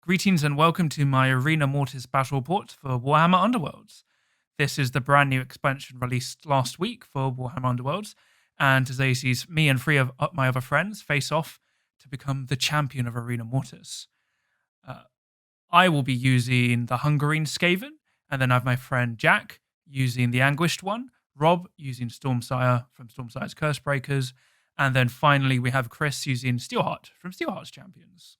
Greetings and welcome to my Arena Mortis battle report for Warhammer Underworlds. This is the brand new expansion released last week for Warhammer Underworlds, and today sees me and three of my other friends face off to become the champion of Arena Mortis. I will be using the Hungering Skaven, and then I have my friend Jack using the Anguished One, Rob using Stormsire from Stormsire's Cursebreakers, and then finally we have Chris using Steelheart from Steelheart's Champions.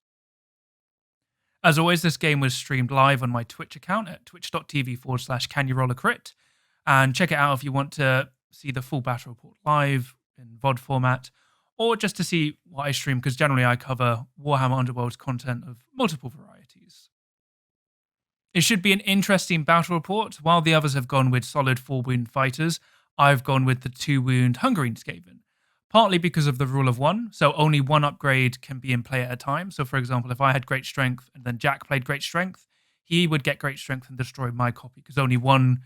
As always, this game was streamed live on my Twitch account at twitch.tv/CanYouRollACrit, and check it out if you want to see the full battle report live in VOD format, or just to see what I stream, because generally I cover Warhammer Underworlds content of multiple varieties. It should be an interesting battle report. While the others have gone with solid 4-wound fighters, I've gone with the 2-wound Hungering Skaven. Partly because of the rule of one, so only one upgrade can be in play at a time. So for example, if I had Great Strength and then Jack played Great Strength, he would get Great Strength and destroy my copy, because only one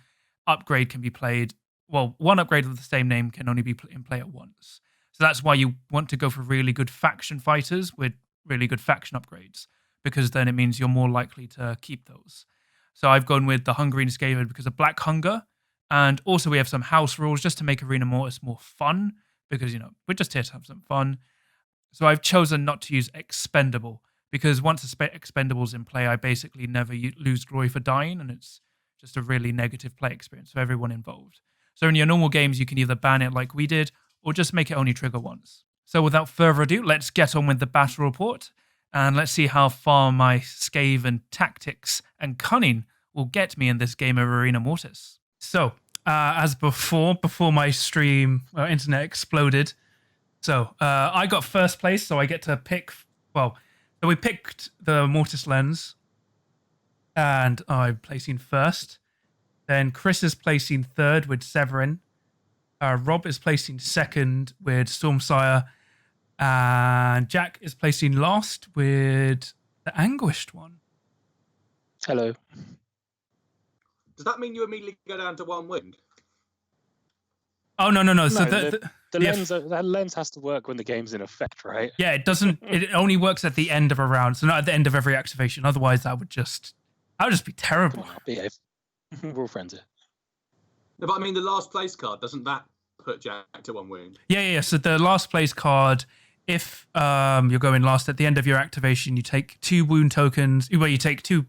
upgrade can be played. Well, one upgrade of the same name can only be in play at once. So that's why you want to go for really good faction fighters with really good faction upgrades, because then it means you're more likely to keep those. So I've gone with the Hungering Skaven because of Black Hunger, and also we have some house rules just to make Arena Mortis more fun, because, we're just here to have some fun. So I've chosen not to use Expendable, because once Expendable's in play, I basically never lose glory for dying, and it's just a really negative play experience for everyone involved. So in your normal games, you can either ban it like we did, or just make it only trigger once. So without further ado, let's get on with the battle report, and let's see how far my Skaven tactics and cunning will get me in this game of Arena Mortis. So, as before my stream internet exploded. So I got first place, so I get to pick. So we picked the Mortis lens, and I'm placing first. Then Chris is placing third with Severin. Rob is placing second with Stormsire, and Jack is placing last with the Anguished One. Hello. Does that mean you immediately go down to one wound? Oh, no. So the lens, that lens has to work when the game's in effect, right? Yeah, it doesn't. It only works at the end of a round, so not at the end of every activation. Otherwise, that would just be terrible. Behave. We're all friends here. No, but I mean, the last place card, doesn't that put Jack to one wound? Yeah. So the last place card, if you're going last at the end of your activation, you take 2 wound tokens. Well, you take 2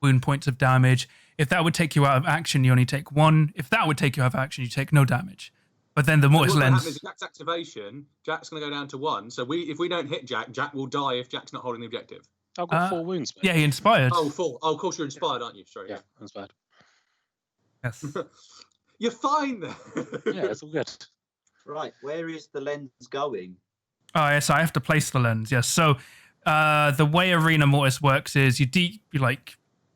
wound points of damage. If that would take you out of action, you only take 1. If that would take you out of action, you take no damage. But then the Mortis lens. What happens is Jack's activation, Jack's going to go down to 1. So if we don't hit Jack, Jack will die if Jack's not holding the objective. I've got 4 wounds. Yeah, he inspired. Oh, 4. Oh, of course you're inspired, aren't you? Sorry. Yeah, that's bad. Yes. You're fine then. Yeah, it's all good. Right, where is the lens going? Oh, yes, I have to place the lens. Yes. So the way Arena Mortis works is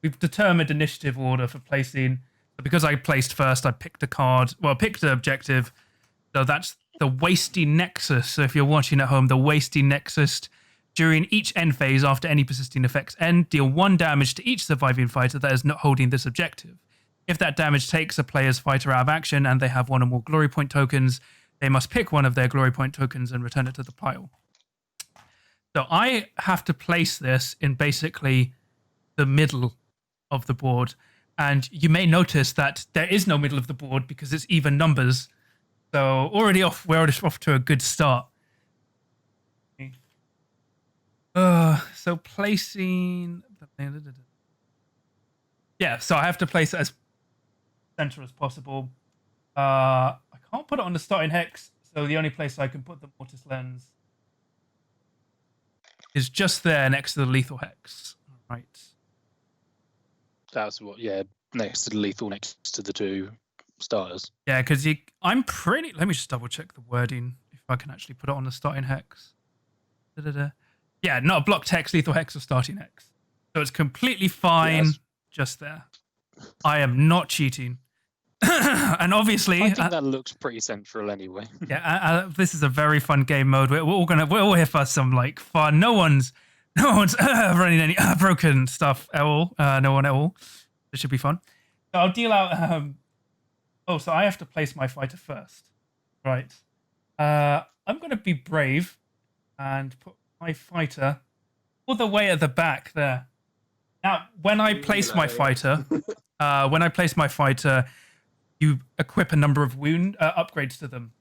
we've determined initiative order for placing. Because I placed first, I picked a card. Well, I picked an objective. So that's the Wasting Nexus. So if you're watching at home, the Wasting Nexus. During each end phase, after any persisting effects end, deal 1 damage to each surviving fighter that is not holding this objective. If that damage takes a player's fighter out of action and they have 1 or more glory point tokens, they must pick one of their glory point tokens and return it to the pile. So I have to place this in basically the middle of the board. And you may notice that there is no middle of the board because it's even numbers. So we're already off to a good start. So placing... Yeah, so I have to place it as center as possible. I can't put it on the starting hex, so the only place I can put the Mortis lens is just there next to the lethal hex. All right. That's what, next to the lethal, next to the 2 starters. Yeah, because I'm pretty... Let me just double check the wording, if I can actually put it on the starting hex. Yeah, not a blocked hex, lethal hex, or starting hex. So it's completely fine just there. I am not cheating. And obviously... I think that looks pretty central anyway. Yeah, this is a very fun game mode. We're all here for some fun. No one's running any broken stuff at all. No one at all. It should be fun. So I'll deal out. So I have to place my fighter first, right? I'm going to be brave and put my fighter all the way at the back there. Now, when I place my fighter, you equip a number of wound upgrades to them.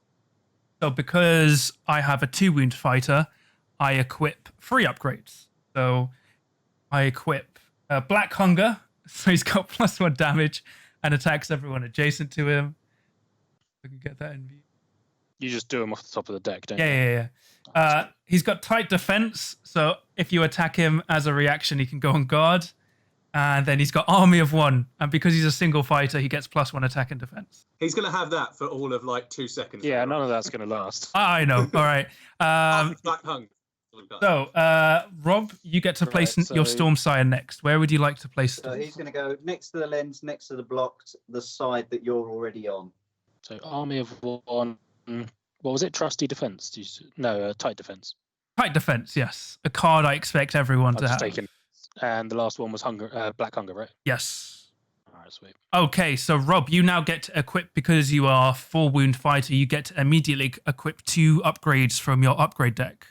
So because I have a 2-wound fighter, I equip 3 upgrades. So I equip Black Hunger, so he's got +1 damage and attacks everyone adjacent to him. I can get that in view. You just do them off the top of the deck, don't you? Yeah. He's got tight defense, so if you attack him as a reaction, he can go on guard. And then he's got Army of 1, and because he's a single fighter, he gets +1 attack and defense. He's going to have that for all of like 2 seconds. Yeah, none of that's going to last. I know. All right. Black Hunger. So, Rob, you get to place your Stormsire next. Where would you like to place So he's going to go next to the lens, next to the blocked, the side that you're already on. So Army of 1. What was it? Trusty defense? No, tight defense. Tight defense, yes. A card I expect everyone to have. Taken. And the last one was Black Hunger, right? Yes. All right, sweet. Okay, so Rob, you now get to equip, because you are 4-wound fighter, you get to immediately equip 2 upgrades from your upgrade deck.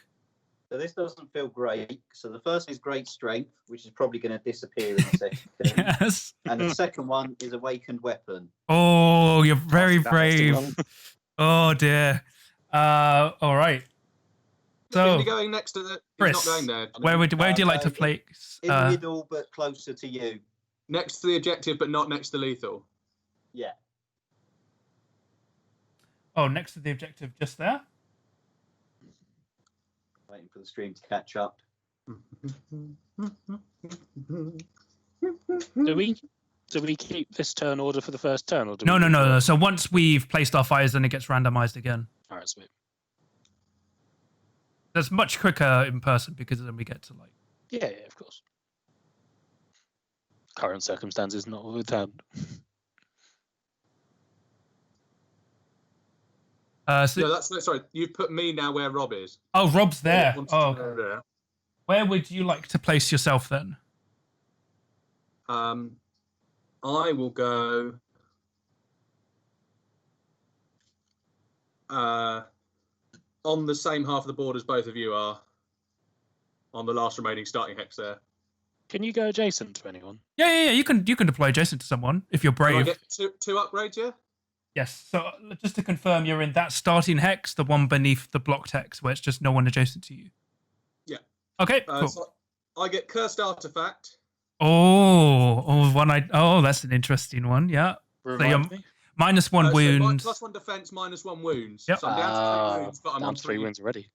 So this doesn't feel great. So the first is Great Strength, which is probably going to disappear in a second. Yes. And the second one is Awakened Weapon. Oh, you're very brave. Oh, dear. All right. So, you're going next to the... Chris, not going there. where would you like to place? In the middle, but closer to you. Next to the objective, but not next to lethal. Yeah. Oh, next to the objective, just there? Waiting for the stream to catch up. Do we keep this turn order for the first turn? Or do No. So once we've placed our fires, then it gets randomized again. All right, sweet. That's much quicker in person, because then we get to like... Yeah, of course. Current circumstances notwithstanding. So, No, that's sorry. You've put me now where Rob is. oh, Rob's there. Oh, Okay. There. where would you like to place yourself then? I will go. On the same half of the board as both of you are. On the last remaining starting hex there. Can you go adjacent to anyone? Yeah. You can deploy adjacent to someone if you're Do I brave. get two upgrades, yeah? Yes. So just to confirm, you're in that starting hex, the one beneath the blocked hex, where it's just no one adjacent to you. Yeah. Okay. Cool. So I get Cursed Artifact. That's an interesting one. Yeah. Remind me. -1 wound. So +1 defense, -1 wounds. Yep. So I'm down to 3 wounds, but I'm down on to 3 wounds already.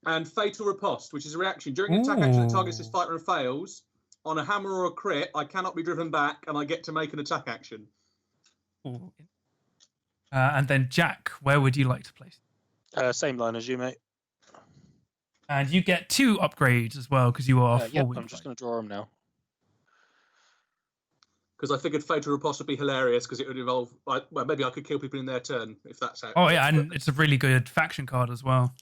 And Fatal Riposte, which is a reaction. During an attack action that targets this fighter and fails, on a hammer or a crit, I cannot be driven back, and I get to make an attack action. Ooh. And then Jack, where would you like to place? Same line as you, mate. And you get 2 upgrades as well, because you are 4 Yep, wound I'm just going to draw them now. Because I figured Fatal Riposte would be hilarious, because it would involve... Well, maybe I could kill people in their turn, if that's how... Oh, yeah, and it's a really good faction card as well.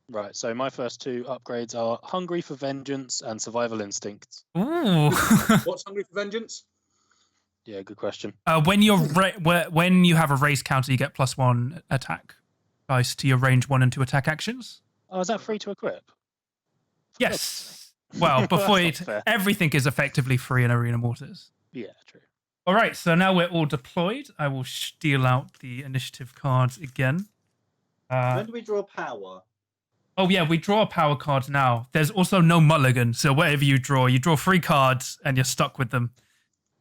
Right, so my first 2 upgrades are Hungry for Vengeance and Survival Instincts. Ooh. What's Hungry for Vengeance? Yeah, good question. When you have a race counter, you get +1 attack dice to your range 1 and 2 attack actions. Oh, is that free to equip? Yes. Well, before everything is effectively free in Arena Mortis. Yeah, true. All right, so now we're all deployed. I will steal out the initiative cards again. When do we draw power? Oh, yeah, we draw power cards now. There's also no mulligan, so whatever you draw 3 cards and you're stuck with them.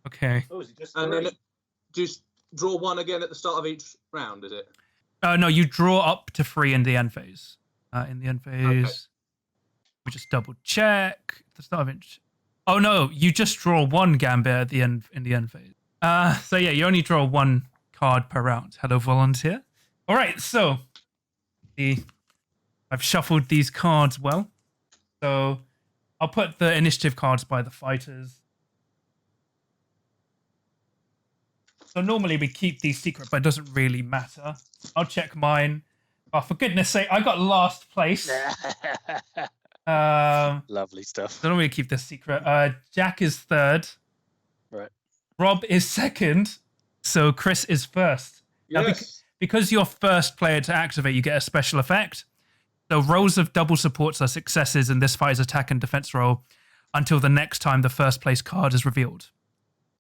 Okay. Oh, is it just And three? then just draw 1 again at the start of each round, is it? No, you draw up to 3 in the end phase. Okay. We just double check the start of each. Oh no, you just draw 1 Gambit at the end in the end phase. So yeah, you only draw 1 card per round. Hello, volunteer. All right, so I've shuffled these cards well. So I'll put the initiative cards by the fighters. So normally we keep these secret, but it doesn't really matter. I'll check mine. Oh, for goodness sake, I got last place. Lovely stuff. So normally we keep this secret. Jack is 3rd. Right. Rob is 2nd. So Chris is 1st. Now, Yes. because you're first player to activate, you get a special effect. So rolls of double supports are successes in this fighter's attack and defense roll. until the next time the first place card is revealed.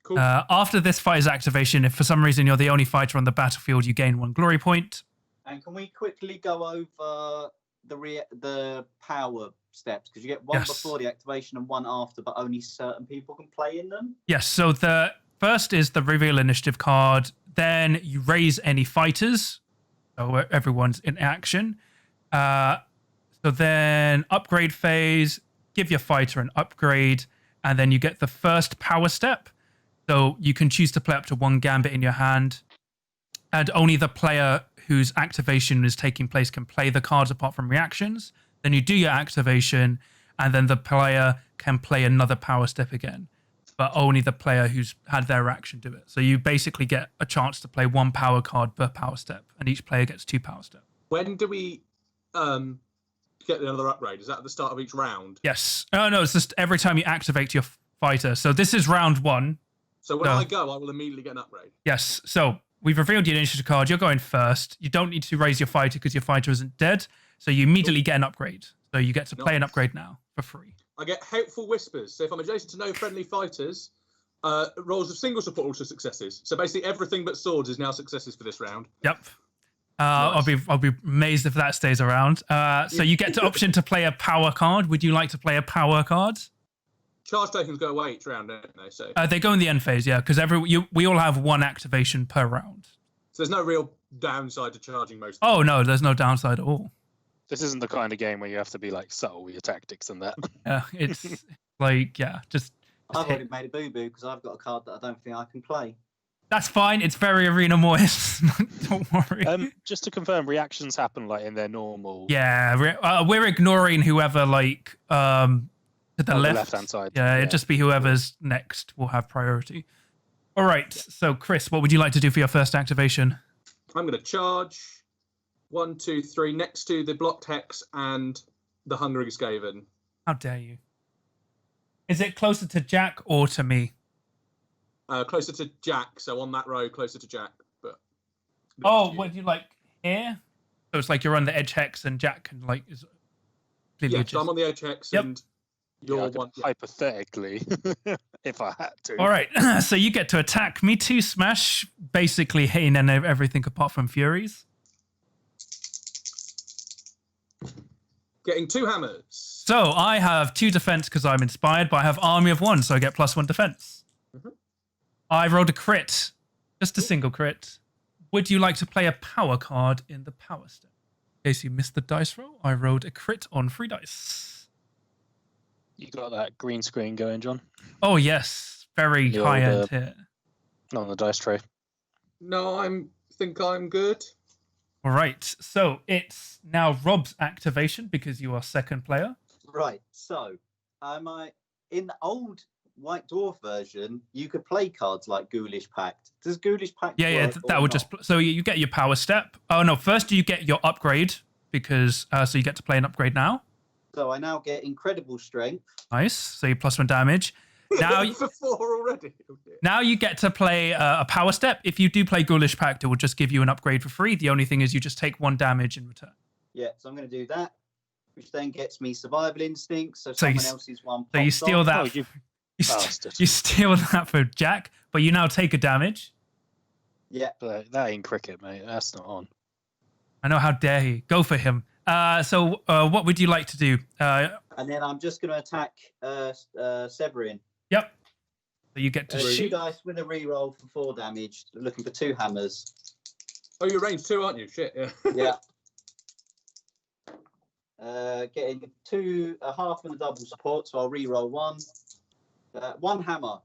Cool. After this fighter's activation, if for some reason you're the only fighter on the battlefield, you gain 1 glory point. And can we quickly go over the power steps? Because you get one before the activation and one after, but only certain people can play in them. Yes, so the first is the reveal initiative card. Then you raise any fighters, so everyone's in action. So then upgrade phase, give your fighter an upgrade, and then you get the first power step. So you can choose to play up to 1 gambit in your hand, and only the player whose activation is taking place can play the cards apart from reactions. Then you do your activation, and then the player can play another power step again, but only the player who's had their action do it. So you basically get a chance to play 1 power card per power step, and each player gets 2 power steps. When do we get another upgrade? Is that at the start of each round? Yes. Oh, no, it's just every time you activate your fighter. So this is round 1. So when I go, I will immediately get an upgrade? Yes. So we've revealed your initiative card. You're going first. You don't need to raise your fighter because your fighter isn't dead. So you immediately get an upgrade. So you get to play an upgrade now for free. I get Helpful Whispers. So if I'm adjacent to no friendly fighters, rolls of single support also successes. So basically everything but swords is now successes for this round. Yep. Nice. I'll be amazed if that stays around. So you get the option to play a power card. Would you like to play a power card? Charge tokens go away each round, don't they? So They go in the end phase, yeah, because we all have 1 activation per round. there's no real downside to charging most. Oh no, there's no downside at all. This isn't the kind of game where you have to be like subtle with your tactics and that. It's like just I've already made a boo-boo because I've got a card that I don't think I can play. that's fine. It's very Arena Mortis. Don't worry. Just to confirm, reactions happen like in their normal. Yeah, we're ignoring whoever to the on left. the left-hand side. Yeah, it'd just be whoever's next will have priority. All right. So Chris, what would you like to do for your first activation? I'm going to charge 1, 2, 3 next to the blocked hex and the Hungering Skaven. How dare you? Is it closer to Jack or to me? Closer to Jack, so on that row, closer to Jack. But What do you like here? So it's like you're on the edge hex and Jack can is clearly yeah, just... so I'm on the edge hex and you're one. Hypothetically, if I had to. All right, so you get to attack me too, Smash, basically hitting and everything apart from Furies. Getting 2 hammers. So I have 2 defense because I'm inspired, but I have Army of 1, so I get +1 defense. Mm-hmm. I rolled a crit, just a single crit. Would you like to play a power card in the power step? In case you missed the dice roll, I rolled a crit on 3 dice. You got that green screen going, John? Oh yes, very The high end old, hit. Not on the dice tray. No, think I'm good. All right, so it's now Rob's activation because you are second player. Right. So, in the old White Dwarf version, you could play cards like Ghoulish Pact. Does Ghoulish Pact work that or would not? so you get your power step. Oh no, first you get your upgrade because so you get to play an upgrade now. So I now get Incredible Strength. Nice, so you +1 damage. Now For 4 already. Oh, dear. Now you get to play a power step. If you do play Ghoulish Pact, it will just give you an upgrade for free. The only thing is you just take 1 damage in return. Yeah, so I'm going to do that, which then gets me Survival Instinct. So So you someone else's one. So you pops steal off. that. Oh, you bastard. You steal that for Jack, but you now take a damage. Yeah. But that ain't cricket, mate. That's not on. I know, how dare he. Go for him. So what would you like to do? And then I'm just going to attack Severin. Yep. So you get to 2 shoot. dice with a reroll for 4 damage. Looking for 2 hammers. Oh, you're range 2, aren't you? Shit, yeah. Yeah. Getting 2, a half and a double support, so I'll reroll 1. 1 hammer.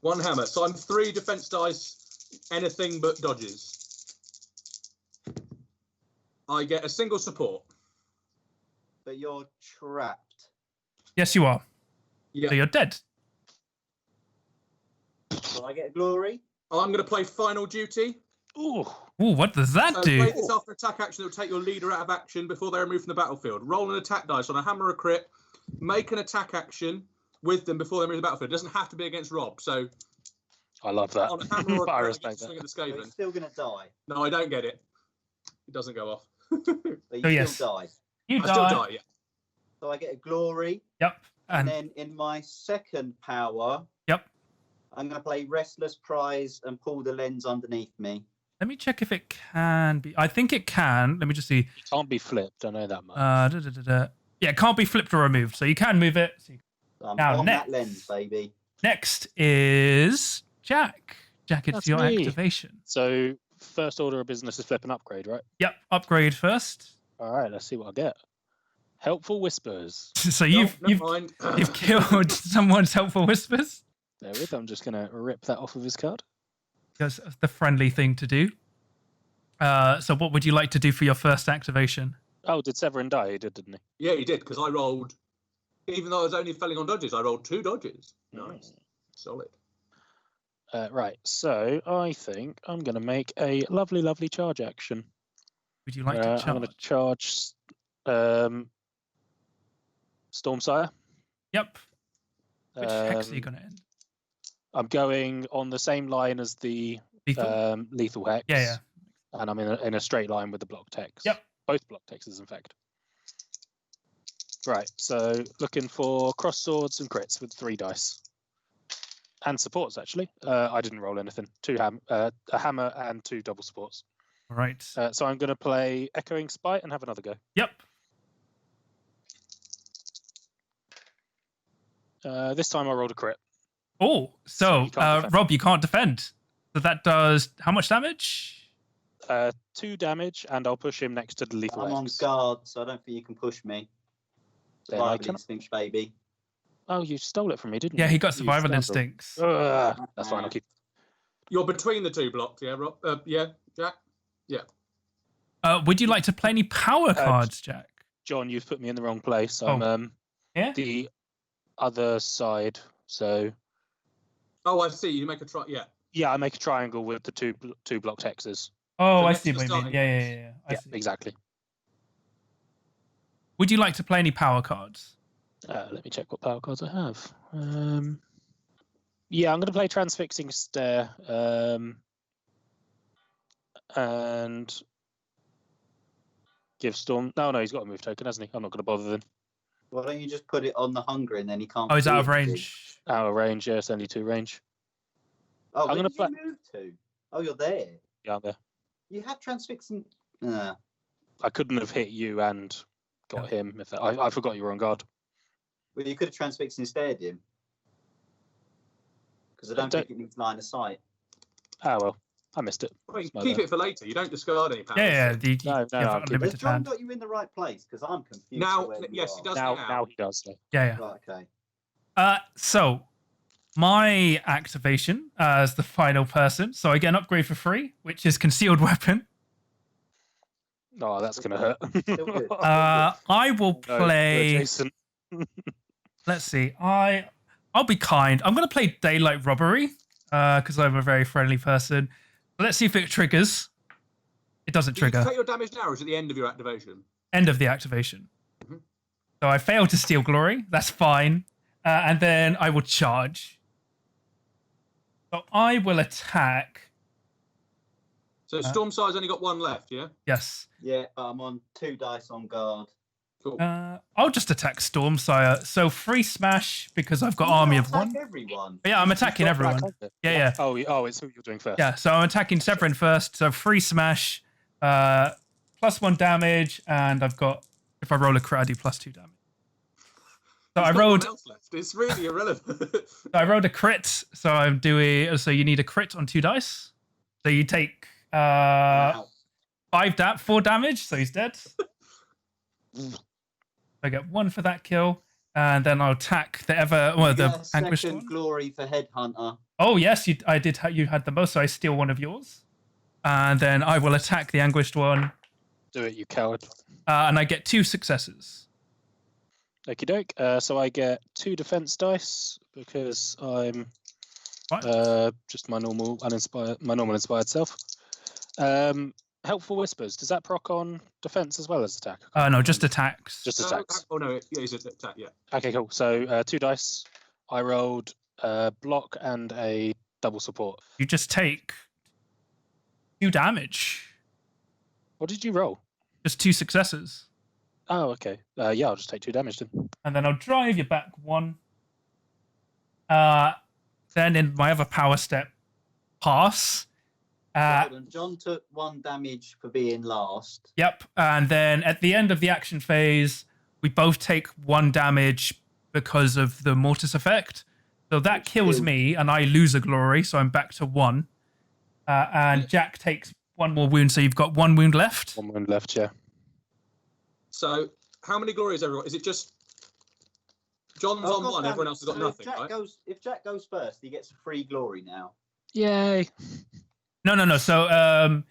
1 hammer. So I'm 3 defense dice, anything but dodges. I get a single support. But you're trapped. Yes, you are. Yeah. So you're dead. So I get a glory. I'm going to play Final Duty. Ooh. Ooh, what does that Play do? this after attack action that will take your leader out of action before they're removed from the battlefield. Roll an attack dice on a hammer or crit. Make an attack action with them before they move the battlefield. It doesn't have to be against Rob. So I love that. on a hammer or I a crit, I respect get to swing that. at the So Skaven. you're still going to die. No, I don't get it. It doesn't go off. But you So yes. still die. You I still die. die, yeah. So I get a glory. Yep. And then in my second power, yep, I'm going to play Restless Prize and pull the lens underneath me. Let me check if it can be. I think it can. Let me just see. It can't be flipped. I know that much. Yeah, it can't be flipped or removed. So you can move it. I'm Now, on next. that lens, baby. Next is Jack. Jack, it's That's your me. activation. So first order of business is flip and upgrade, right? Yep, upgrade first. All right, let's see what I get. Helpful Whispers. So Never you've mind. killed someone's helpful whispers. There with. I'm just going to rip that off of his card. That's the friendly thing to do. So what would you like to do for your first activation? Oh, did Severin die? He did, didn't he? Yeah, he did, because I rolled, even though I was only failing on dodges, I rolled 2 dodges. Nice. Solid. Right, so I think I'm going to make a lovely, lovely charge action. Would you like to charge? I'm going to charge Stormsire. Yep. Which hex are you going to end? I'm going on the same line as the lethal hex. Yeah. And I'm in a straight line with the block text. Yep. Both block texts, in fact. Right, so looking for cross swords and crits with 3 dice. And supports, actually. I didn't roll anything. A hammer and 2 double supports. All right. So I'm going to play Echoing Spite and have another go. Yep. This time I rolled a crit. Oh, so you can't defend. Rob, you can't defend. So that does how much damage? 2 damage, and I'll push him next to the lethal I'm on hex. guard, so I don't think you can push me. Then I Survival can- instinct, baby. Oh, you stole it from me, didn't you? Yeah, he got You survival scoundrel. instincts. That's fine, I'll keep. You're between the 2 blocks, yeah, Rob? Yeah, Jack? Would you like to play any power cards, Jack? John, you've put me in the wrong place. Oh. I'm Yeah. the other side. So Oh, I see. You make a try. Yeah. yeah, I make a triangle with the two block hexes. Oh, So I next see to what you mean. starting Yeah. I Yeah, see. exactly. Would you like to play any power cards? Let me check what power cards I have. Yeah, I'm going to play Transfixing Stare and give Storm. No, he's got a move token, hasn't he? I'm not going to bother then. Why don't you just put it on the hunger and then he can't. Oh, he's do out of anything? range. Out of range, yeah, it's only 2 range. Oh, I'm where gonna did you move to? Oh, you're there. Yeah, I'm there. You have transfixing. I couldn't have hit you and got him. If I forgot you were on guard. Well, you could have transfixed instead him. Because I don't think it needs line of sight. Ah, well, I missed it. I mean, It's my keep bad. it for later. You don't discard any powers. Yeah. No, You no, have I'll keep it. Has unlimited John hand. got you in the right place? Because I'm confused. Now, where you yes, he are. does Now now. he does. Though. Yeah. Right, okay. So my activation as the final person. So I get an upgrade for free, which is concealed weapon. Oh, that's gonna hurt. Still good. I will No, play. Jason. Let's see. I'll be kind. I'm going to play Daylight Robbery because I'm a very friendly person. Let's see if it triggers. It doesn't Do you trigger. take your damage now, or is it the end of your activation? End of the activation. Mhm. So I failed to steal glory. That's fine. And then I will charge. So I will attack. So Stormsire's only got 1 left, yeah? Yes. Yeah, but I'm on 2 dice on guard. Cool. I'll just attack Stormsire. So free smash because I've got You army can't of 1. attack everyone. But yeah, I'm attacking everyone. Yeah. Oh, it's who you're doing first. Yeah, so I'm attacking Severin first. So free smash, +1 damage, and I've got, if I roll a crit, I do +2 damage. So There's I not rolled. one else left. It's really irrelevant. So I rolled a crit. So I'm doing. So you need a crit on 2 dice. So you take Wow. 4 damage. So he's dead. I get 1 for that kill, and then I'll attack the You the get a Anguished second One. glory for Headhunter. Oh yes, I did. You had the most, so I steal 1 of yours, and then I will attack the Anguished One, Do it, you coward. and I get 2 successes. Okie doke. So I get 2 defense dice because I'm Right. just my normal inspired self. Helpful Whispers. Does that proc on defense as well as attack? No, just attacks. Just attacks. Oh, no. Yeah, he's an attack, yeah. Okay, cool. So 2 dice. I rolled a block and a double support. You just take 2 damage. What did you roll? Just 2 successes. Oh, okay. Yeah, I'll just take 2 damage then. And then I'll drive you back 1. Then in my other power step, pass. Hold on. John took 1 damage for being last. Yep. And then at the end of the action phase, we both take 1 damage because of the Mortis effect. So that kills me, and I lose a glory, so I'm back to 1. And Jack takes 1 more wound, so you've got 1 wound left. 1 wound left, yeah. So, how many glories everyone? Is it just John's on 1, everyone else has got nothing, right? If Jack goes first, he gets a free glory now. Yay. No. So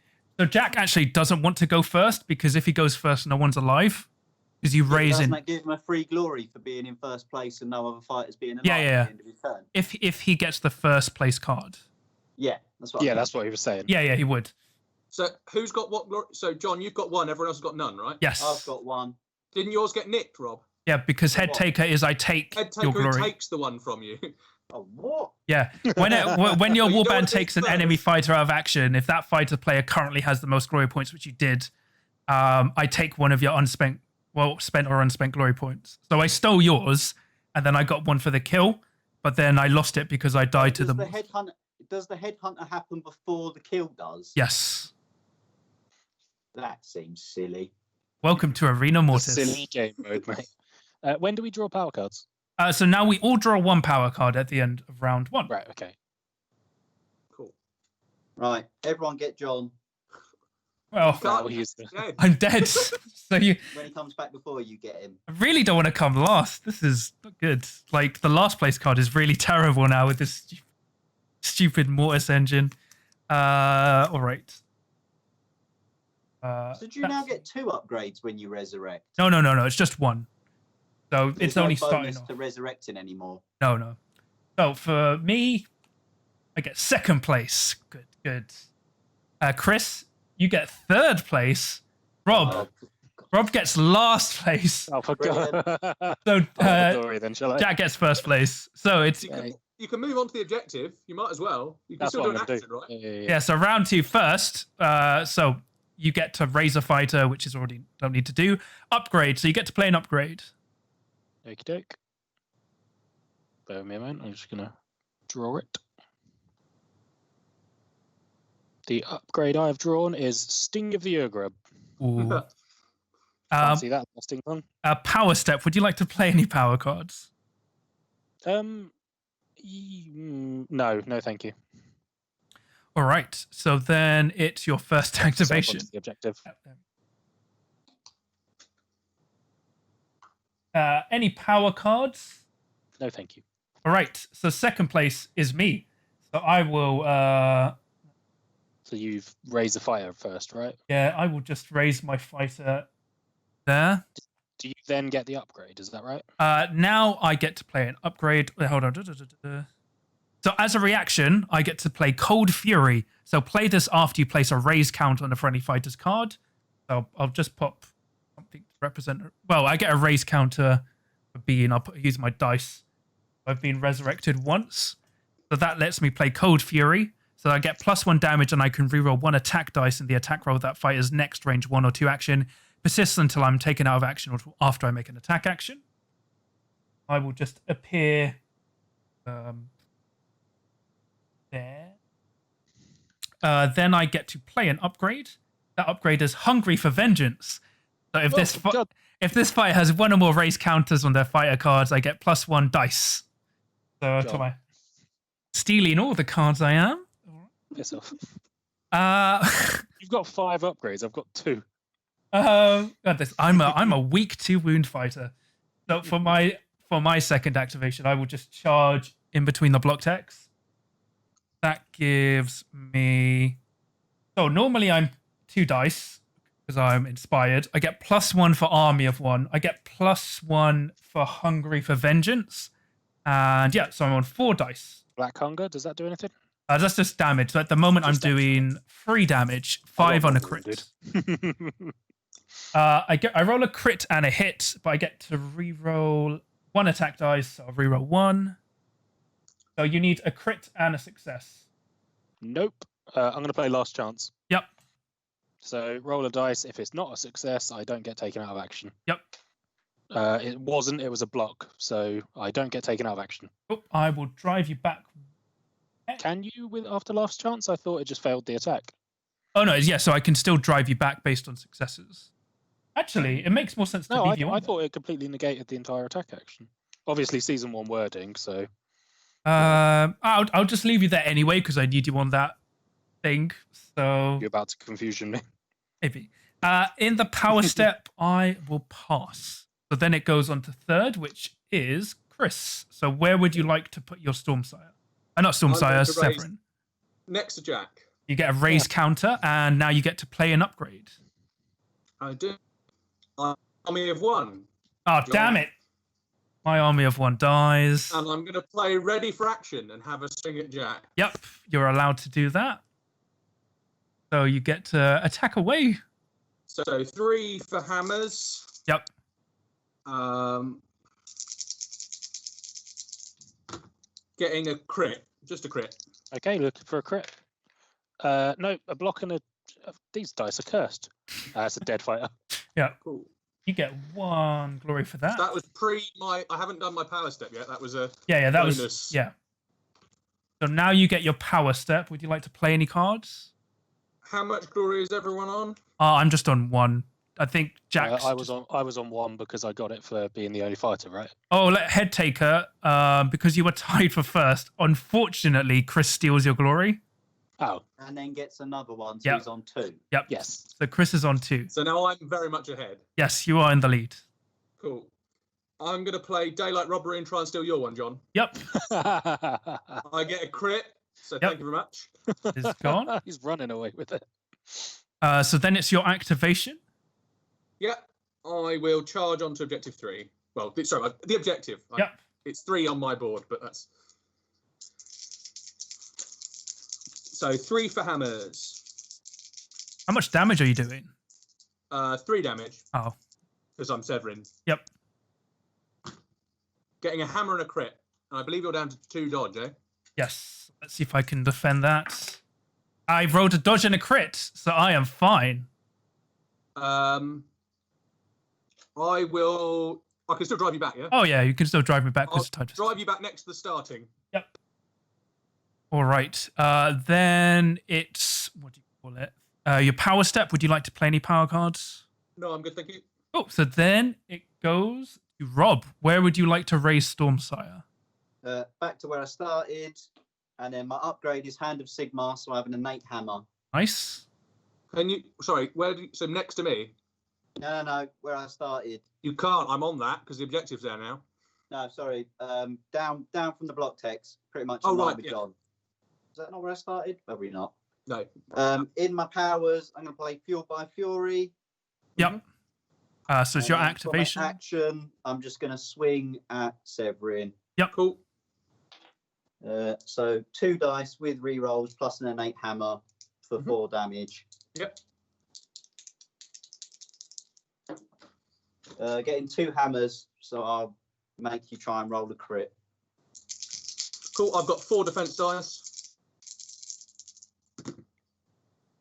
Jack actually doesn't want to go first, because if he goes first, no one's alive. Because you raise in. Doesn't that give him a free glory for being in first place and no other fighters being alive Yeah. at the end of his turn? If he gets the first place card. Yeah, that's what. Yeah, that's what he was saying. Yeah, he would. So, who's got what glory? So, John, you've got 1, everyone else has got none, right? Yes. I've got 1. Didn't yours get nicked, Rob? Yeah, because head taker is I take Head your taker glory. takes the 1 from you. Oh, what? Yeah, when your But you don't warband want to takes take an enemy first. fighter out of action, if that fighter player currently has the most glory points, which you did, I take 1 of your spent or unspent glory points. So I stole yours, and then I got 1 for the kill, but then I lost it because I died to Does the. Does the headhunter happen before the kill does? Yes. That seems silly. Welcome to Arena Mortis. Silly game mode, mate. When do we draw power cards? So now we all draw 1 power card at the end of round 1. Right, okay. Cool. Right, everyone get John. Well, Right, we'll use the... Dead. I'm dead. So you. When he comes back before you get him. I really don't want to come last. This is not good. Like, the last place card is really terrible now with this stupid Mortis engine. All right. So do you now get 2 upgrades when you resurrect? No. It's just 1. So There's it's only no starting bonus off. to resurrecting anymore. No. So for me, I get 2nd place. Good. Chris, you get 3rd place. Rob gets last place. Oh, for God. So Glory, then, shall I? Jack gets 1st place. So it's You can move on to the objective. You might as well. You can That's still what do an I'm gonna action, right? Yeah. so round 2 first. So you get to raise a fighter, which is already don't need to do. Upgrade. So you get to play an upgrade. Okie doke. Bear with me a moment. I'm just going to draw it. The upgrade I have drawn is Sting of the Urgrub. Ooh. Fancy that, Sting one. Power step. Would you like to play any power cards? No, thank you. All right. So then it's your first activation. The objective. Any power cards? No, thank you. All right. So 2nd place is me. So I will. So you've raised the fire first, right? Yeah, I will just raise my fighter there. Do you then get the upgrade? Is that right? Now I get to play an upgrade. Wait, hold on. So as a reaction, I get to play Cold Fury. So play this after you place a raise counter on a friendly fighter's card. So I'll just pop something to represent. Well, I get a raise counter for being. I'll use my dice. I've been resurrected once. So that lets me play Cold Fury. So I get +1 damage and I can reroll 1 attack dice in the attack roll of that fighter's next range 1 or 2 action. Persists until I'm taken out of action or after I make an attack action. I will just appear there. Then I get to play an upgrade. That upgrade is Hungry for Vengeance. So if this fighter has 1 or more raise counters on their fighter cards, I get +1 dice. So to my stealing all the cards I am. Piss off. Uh, You've got 5 upgrades. I've got 2. God, I'm a weak 2 wound fighter. So for my second activation, I will just charge in between the block text. That gives me. So normally I'm 2 dice because I'm inspired. I get +1 for Army of 1. I get +1 for Hungry for Vengeance, and yeah, so I'm on 4 dice. Black Hunger. Does that do anything? That's just damage. So at the moment, I'm doing 3 damage, 5 on a crit. I roll a crit and a hit, but I get to re-roll 1 attack dice. So I'll re-roll 1. So you need a crit and a success. Nope. I'm going to play Last Chance. Yep. So roll a dice. If it's not a success, I don't get taken out of action. Yep. It wasn't. It was a block, so I don't get taken out of action. Oh, I will drive you back. Can you with after last chance? I thought it just failed the attack. Oh no, yeah. So I can still drive you back based on successes. Actually, it makes more sense to No, leave you on. I thought it completely negated the entire attack action. Obviously, season 1 wording. So I'll just leave you there anyway because I need you on that thing. So you're about to confusion me. maybe. In the power step, I will pass. So then it goes on to third, which is Chris. So where would you like to put your Stormsire? Not Stormsire, Severin. Next to Jack. You get a raise counter, and now you get to play an upgrade. I do. Army of 1. Oh, damn it. My army of 1 dies. And I'm going to play ready for action and have a swing at Jack. Yep, you're allowed to do that. So you get to attack away. So 3 for hammers. Yep. Getting a crit. Just a crit. Okay, looking for a crit. No, a block and a. These dice are cursed. It's a dead fighter. Yeah. Cool. You get 1 glory for that. That was I haven't done my power step yet. That was a Yeah, that bonus. was. Yeah. So now you get your power step. Would you like to play any cards? How much glory is everyone on? I'm just on 1. I think Jack's. I was on 1 because I got it for being the only fighter, right? Oh, head taker. Because you were tied for first. Unfortunately, Chris steals your glory. Oh, And then gets another one, so Yep. he's on 2. Yep. yes. So Chris is on 2. So now I'm very much ahead. Yes, you are in the lead. Cool. I'm going to play Daylight Robbery and try and steal your one, John. Yep. I get a crit, so thank you very much. It's gone. He's running away with it. So then it's your activation. Yeah, I will charge on to objective 3. Well, sorry, the objective. Yep. It's 3 on my board, but that's... So 3 for hammers. How much damage are you doing? 3 damage. Oh. Because I'm Severin. Yep. Getting a hammer and a crit. And I believe you're down to 2 dodge, eh? Yes. Let's see if I can defend that. I rolled a dodge and a crit, so I am fine. I can still drive you back, yeah? Oh yeah, you can still drive me back. I'll drive you back next to the starting. Yep. All right. Then it's what do you call it? Your power step. Would you like to play any power cards? No, I'm good, thank you. Oh, so then it goes to Rob. Where would you like to raise Stormsire? Back to where I started, and then my upgrade is Hand of Sigmar, so I have an innate hammer. Nice. Can you? Sorry, so next to me? No, where I started. You can't. I'm on that because the objective's there now. No, sorry. Down from the block text, pretty much. Oh, in line right, with yeah. John. Is that not where I started? Probably not. No. In my powers, I'm going to play Fueled by Fury. Yep. So it's your And activation. For my action, I'm just going to swing at Severin. Yep. Cool. So 2 dice with rerolls plus an innate hammer for 4 damage. Yep. Getting 2 hammers, so I'll make you try and roll a crit. Cool. I've got 4 defense dice.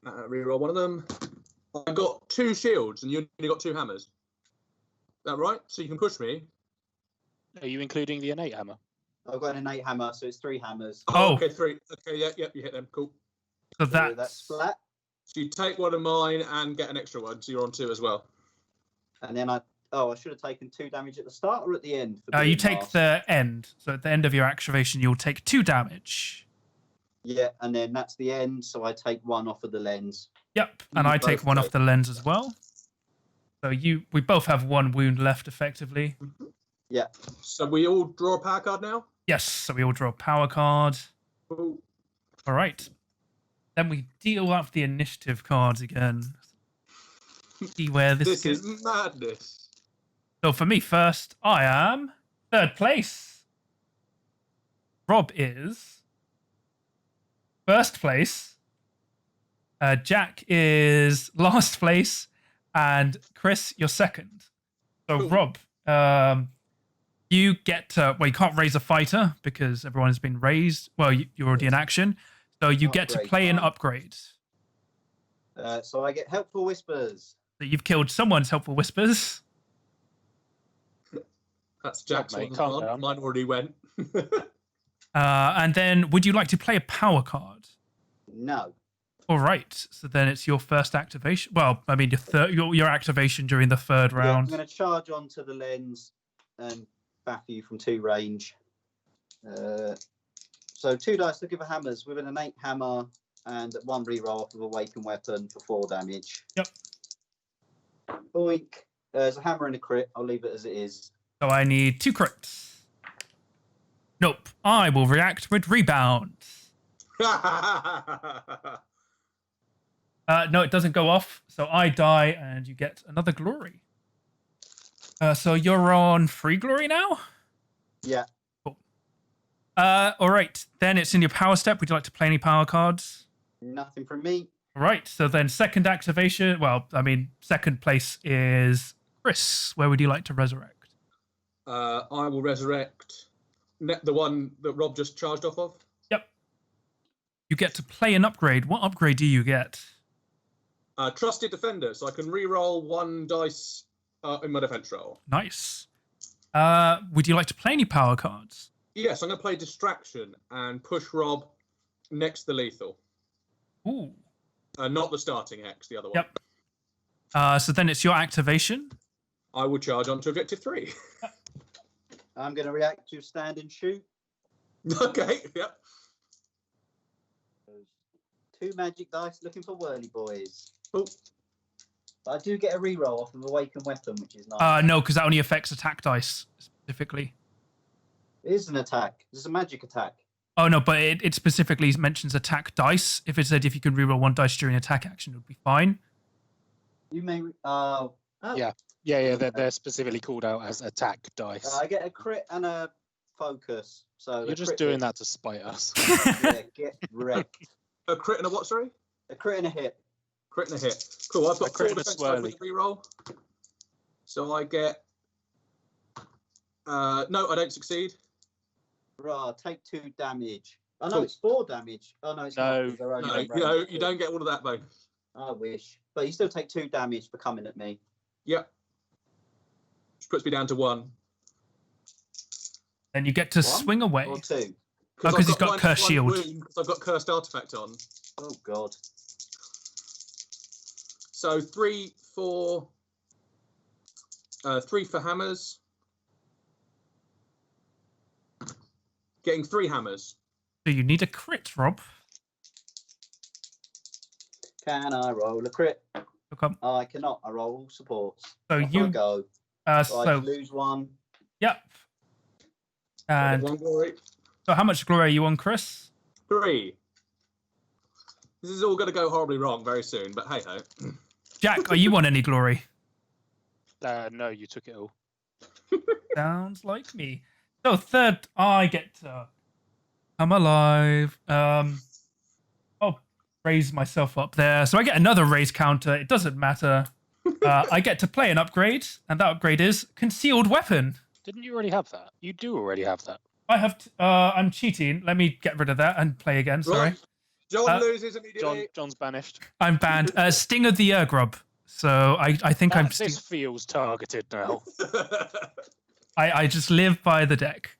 Reroll one of them. I've got 2 shields, and you only got 2 hammers. Is that right? So you can push me. Are you including the innate hammer? I've got an innate hammer, so it's 3 hammers. Oh. Okay, 3. Okay, yeah, you hit them. Cool. So That's that's flat. So you take one of mine and get an extra one, so you're on 2 as well. And then I should have taken 2 damage at the start or at the end. For you being take last? the end. So at the end of your activation, you'll take 2 damage. Yeah, and then that's the end, so I take 1 off of the lens. Yep, and I take both 1 take- off the lens as well. So we both have 1 wound left, effectively. Yeah. So we all draw a power card now? Yes, so we all draw a power card. Cool. All right. Then we deal up the initiative cards again. See where this This goes. is madness. So for me first, I am 3rd place. Rob is 1st place. Jack is last place. And Chris, you're 2nd. So Cool. Rob, you get to, well, you can't raise a fighter because everyone has been raised. Well, you're already in action. So you get to Upgrade play an time. upgrade. So I get Helpful Whispers. So you've killed someone's Helpful Whispers. That's Jack's mate, one. calm down. Mine already went. And then would you like to play a power card? No. All right. So then it's your first activation. Well, I mean, your activation during the third Yeah, round. I'm going to charge onto the lens and baff you from 2 range. So 2 dice looking for hammers with an innate hammer and 1 reroll off of Awakened Weapon for 4 damage. Yep. Boink. There's a hammer and a crit. I'll leave it as it is. So I need 2 crits. Nope. I will react with Rebound. No, it doesn't go off. So I die and you get another glory. So you're on 3 glory now? Yeah. Cool. All right. Then it's in your power step. Would you like to play any power cards? Nothing from me. All right. So then second activation. Well, I mean, second place is Chris. Where would you like to resurrect? I will resurrect the one that Rob just charged off of. Yep. You get to play an upgrade. What upgrade do you get? Trusted Defender, so I can re-roll 1 dice in my defense roll. Nice. Would you like to play any power cards? Yes, I'm going to play Distraction and push Rob next to the lethal. Ooh. Not the starting X, the other one. Yep. So then it's your activation. I will charge onto Objective 3. I'm going to react to Stand and Shoot. Okay, yep. 2 magic dice looking for whirly boys. Oh. But I do get a reroll off of Awakened Weapon, which is nice. No, because that only affects attack dice specifically. It is an attack. It's a magic attack. Oh no, but it specifically mentions attack dice. If it said if you can reroll 1 dice during attack action, it would be fine. You may. Yeah, they're specifically called out as attack dice. I get a crit and a focus. So You're just doing that to spite us. Yeah, get wrecked. A crit and a what, sorry? A crit and a hit. Crit and a hit. Cool, I've got 4 crit and a defense dice swirly. with a reroll. So I get... no, I don't succeed. Right, take 2 damage. Oh no, Cool. it's 4 damage. Oh no, it's No. not. They're only No, eight you, know, range. you don't get all of that bonus. I wish. But you still take 2 damage for coming at me. Yep. Which puts me down to 1. Then you get to 1 swing away. or 2. Oh, 'cause he's got Cursed Shield. Because I've got Cursed Artifact on. Oh god. So 3 for... 3 for hammers. Getting 3 hammers. So you need a crit, Rob. Can I roll a crit? Look up. I cannot. I roll all supports. So Off I you go. So I so lose 1. yep. So I get And 1 glory. so how much glory are you on, Chris? 3. This is all going to go horribly wrong very soon, but hey ho. Jack, are you on any glory? No, you took it all. Sounds like me. So third, I get to come alive. I'll raise myself up there. So I get another raise counter. It doesn't matter. I get to play an upgrade, and that upgrade is Concealed Weapon. Didn't you already have that? You do already have that. I have. I'm cheating. Let me get rid of that and play again. Sorry, Right. John Uh, loses immediately. John's banished. I'm banned. Sting of the Grub. So I think I'm. This feels targeted now. I just live by the deck.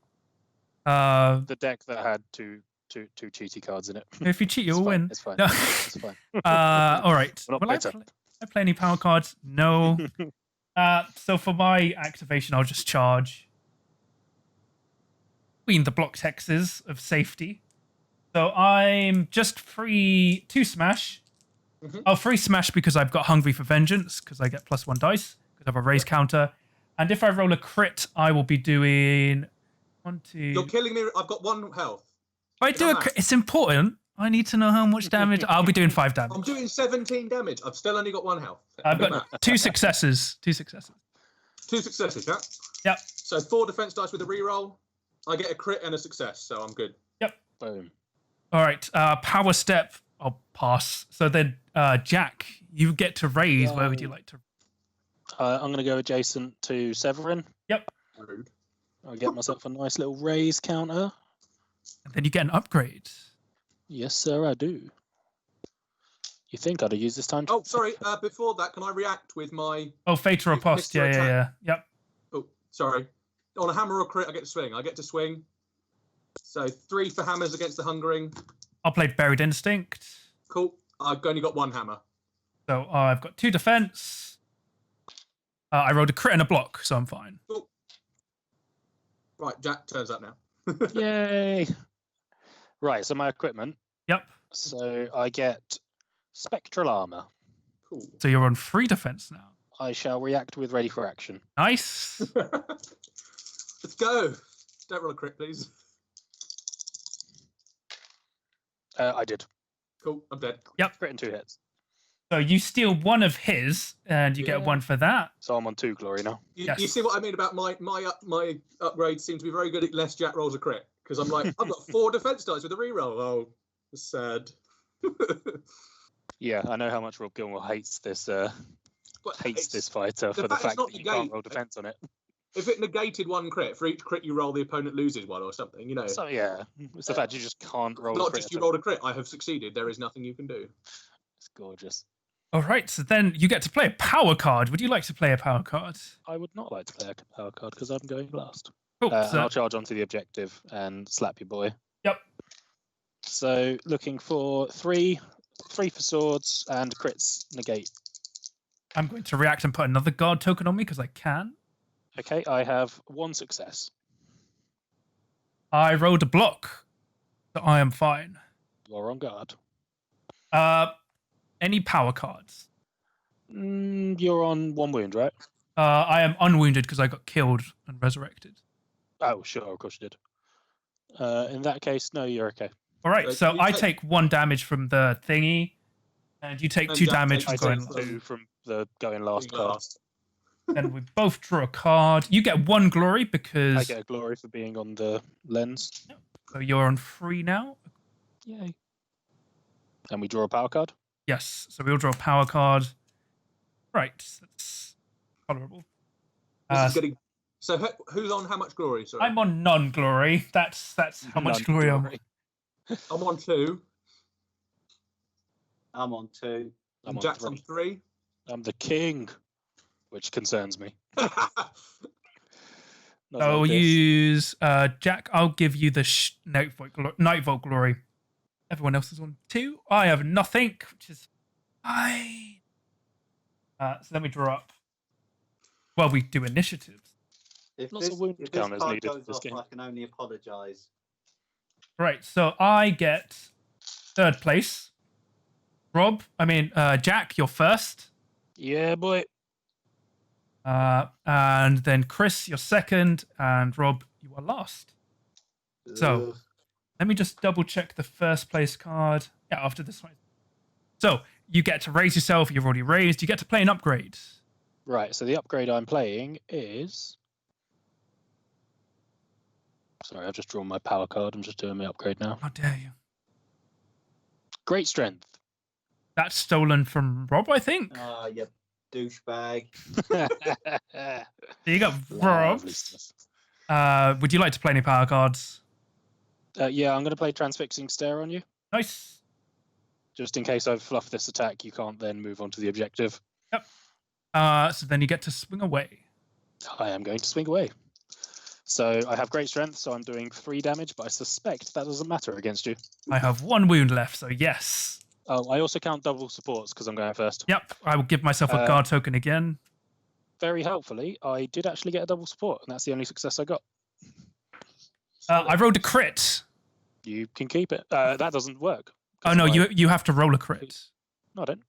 The deck that had two cheaty cards in it. If you cheat, you'll It's fine, win. It's fine. No. It's fine. All right. We're not Will I bitter. play any power cards? No. So for my activation, I'll just charge between the block hexes of safety. So I'm just free 2 smash. Mhm. Oh, free smash because I've got Hungry for Vengeance because I get +1 dice because I have a raise counter. And if I roll a crit, I will be doing 1, 2. You're killing me. I've got 1 health. If I do a crit, it's important. I need to know how much damage. I'll be doing 5 damage. I'm doing 17 damage. I've still only got 1 health. I've Look at got that. 2 successes. 2 successes. 2 successes, yeah? Yep. So 4 defense dice with a reroll. I get a crit and a success, so I'm good. Boom. All right. Power step. I'll pass. So then, Jack, you get to raise. Where would you like to? I'm going to go adjacent to Severin. Rude. I'll get myself a nice little raise counter. And then you get an upgrade. Yes, sir, I do. You think I'd have used this time? Oh, sorry. Before that, can I react with my? Oh, Fate or Riposte. Mr. Yeah. Yep. Oh, sorry. On a hammer or crit, I get to swing. I get to swing. So 3 for hammers against the Hungering. I'll play Buried Instinct. Cool. I've only got 1 hammer. So I've got 2 defense. I rolled a crit and a block, so I'm fine. Cool. Right, Jack turns up now. Yay! Right, so my equipment. Yep. So I get spectral armor. Cool. So you're on 3 defense now. I shall react with ready for action. Nice. Let's go. Don't roll a crit, please. I did. Cool. I'm dead. Yep. Crit and 2 hits. So you steal 1 of his, and you get Yeah. 1 for that. So I'm on 2 glory now. You Yes. see what I mean about my upgrades seem to be very good at less Jack rolls a crit. Because I'm like, I've got 4 defense dice with a reroll. Oh, that's sad. Yeah, I know how much Rob Gilmore hates this But hates it's- this fighter for the fact it's fact not that you can't negate- roll defense on it. If it negated 1 crit, for each crit you roll, the opponent loses 1 or something, you know. So yeah, it's the fact you just can't roll. a Not crit just you at all. rolled a crit, I have succeeded. There is nothing you can do. It's gorgeous. All right. So then you get to play a power card. Would you like to play a power card? I would not like to play a power card because I'm going last. Cool. And so, I'll charge onto the objective and slap your boy. Yep. So looking for 3 for swords and crits negate. I'm going to react and put another guard token on me because I can. Okay, I have 1 success. I rolled a block, so I am fine. You're on guard. Any power cards? You're on 1 wound, right? I am unwounded because I got killed and resurrected. Oh, sure, of course you did. In that case, no, you're okay. All right, So so you I take- take 1 damage from the thingy, and you take And 2 Jack damage takes from I going take two. last. 2 from the going last Being card. last. And we both draw a card. You get 1 glory I because get a glory for being on the lens. so you're on 3 now. Yay. And we draw a power card. Yes, so we'll draw a power card. Right, that's tolerable. This is getting... So who's on how much glory? Sorry. I'm on non-glory. That's how much glory I'm. I'm on 2. I'm on 2. I'm And on Jack's 3. on 3. I'm the king, which concerns me. Not So like this. use Jack. I'll give you the Nightvolt glory. Everyone else is on 2. I have nothing, which is fine. So let me draw up. Well, we do initiatives. If Lots this, of wound if this counters card needed goes this off, game. I can only apologise. Right, so I get 3rd place. Jack, you're first. Yeah, boy. And then Chris, you're second. And Rob, you are last. So- Ugh. Let me just double check the 1st place card. Yeah, after this one. So you get to raise yourself. You've already raised. You get to play an upgrade. Right, so the upgrade I'm playing is... Sorry, I've just drawn my power card. I'm just doing my upgrade now. How dare you? Great strength. That's stolen from Rob, I think. Ah, you douchebag. There you go, Rob. Lovely stuff. Would you like to play any power cards? Yeah, I'm going to play Transfixing Stare on you. Nice. Just in case I fluff this attack, you can't then move on to the objective. So then you get to swing away. I am going to swing away. So I have great strength, so I'm doing 3 damage, but I suspect that doesn't matter against you. I have 1 wound left, so yes. Oh, I also count double supports because I'm going first. Yep, I will give myself a guard token again. Very helpfully, I did actually get a double support, and that's the only success I got. I rolled a crit. You can keep it. That doesn't work. Oh no, you have to roll a crit. No, I don't.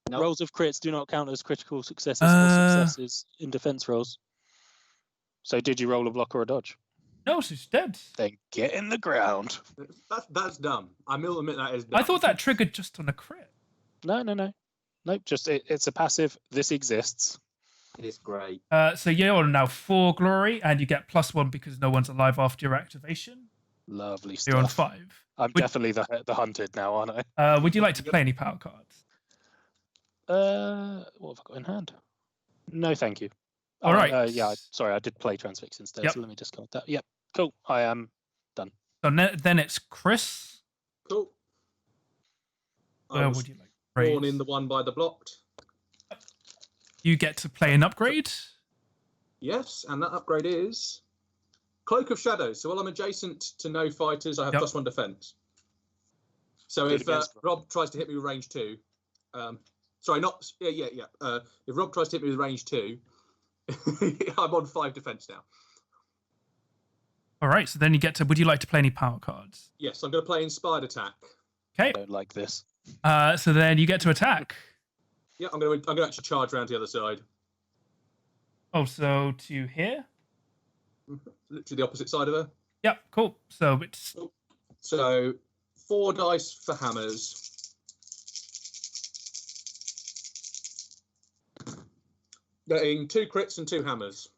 Nope. Rolls of crits do not count as critical successes or successes in defense rolls. So did you roll a block or a dodge? No, she's dead. Then get in the ground. That's dumb. I will admit that is dumb. I thought that triggered just on a crit. No. Nope, just it's a passive. This exists. It's great. So you're now 4 glory, and you get +1 because no one's alive after your activation. Lovely You're on stuff. 5. I'm Would- definitely the hunted now, aren't I? Would you like to play any power cards? What have I got in hand? No, thank you. All right. Yeah, sorry, I did play Transfix instead, Yep. so let me discard that. Yep, cool. I am done. So then it's Chris. Cool. Where would you like? Born in the one by the blocked. You get to play an upgrade. Yes, and that upgrade is Cloak of Shadows. So while I'm adjacent to no fighters, I have +1 defense. So if Rob tries to hit me with range 2, sorry, not if Rob tries to hit me with range 2, I'm on 5 defense now. All right, so then you get to. Would you like to play any power cards? Yes, I'm going to play Inspired Attack. Okay. I don't like this. So then you get to attack. Yeah, I'm going to actually charge around to the other side. Oh, so to here? Literally the opposite side of her. Yep, cool. So it's... So 4 dice for hammers. Getting 2 crits and 2 hammers.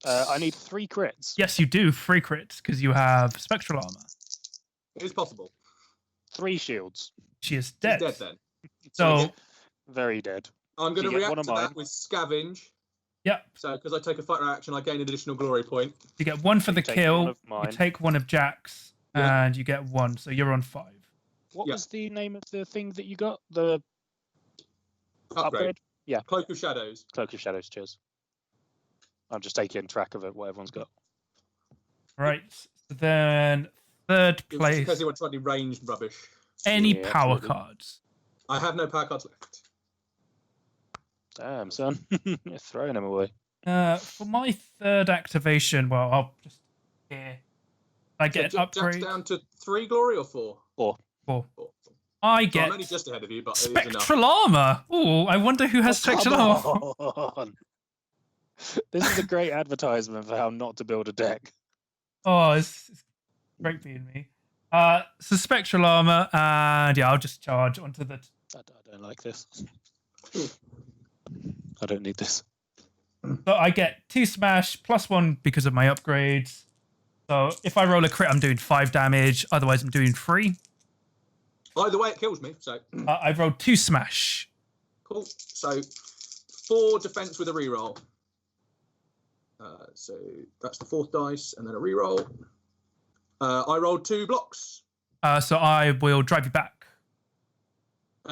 I need 3 crits. Yes, you do. 3 crits, because you have Spectral Armor. It is possible. 3 shields. She is dead. She's dead then. So... Very dead. I'm going to react to that with Scavenge. Yep. So, because I take a fighter action, I gain an additional glory point. You get 1 for the kill. You take 1 of Jack's, and you get 1. So you're on 5. What was the name of the thing that you got? The upgrade? Yeah. Cloak of Shadows. Cloak of Shadows, cheers. I'm just taking track of it, what everyone's got. Right. So then, third place. Because they were trying to range rubbish. Any power cards? I have no power cards left. Damn, son. You're throwing them away. For my 3rd activation, well, I'll just here. I get an upgrade. Jack's down to 3 glory or 4? 4. 4. I get. I'm only just ahead of you, but Spectral Armor. Oh, I wonder who has Spectral Armor. This is a great advertisement for how not to build a deck. Oh, it's great being me. So Spectral Armor, and I'll just charge onto the. I don't like this. I don't need this. So I get 2 smash +1 because of my upgrades. So if I roll a crit, I'm doing 5 damage. Otherwise, I'm doing 3. Either way, it kills me. So I've rolled 2 smash. Cool. So 4 defense with a reroll. So that's the 4th dice, and then a reroll. I rolled 2 blocks. So I will drive you back.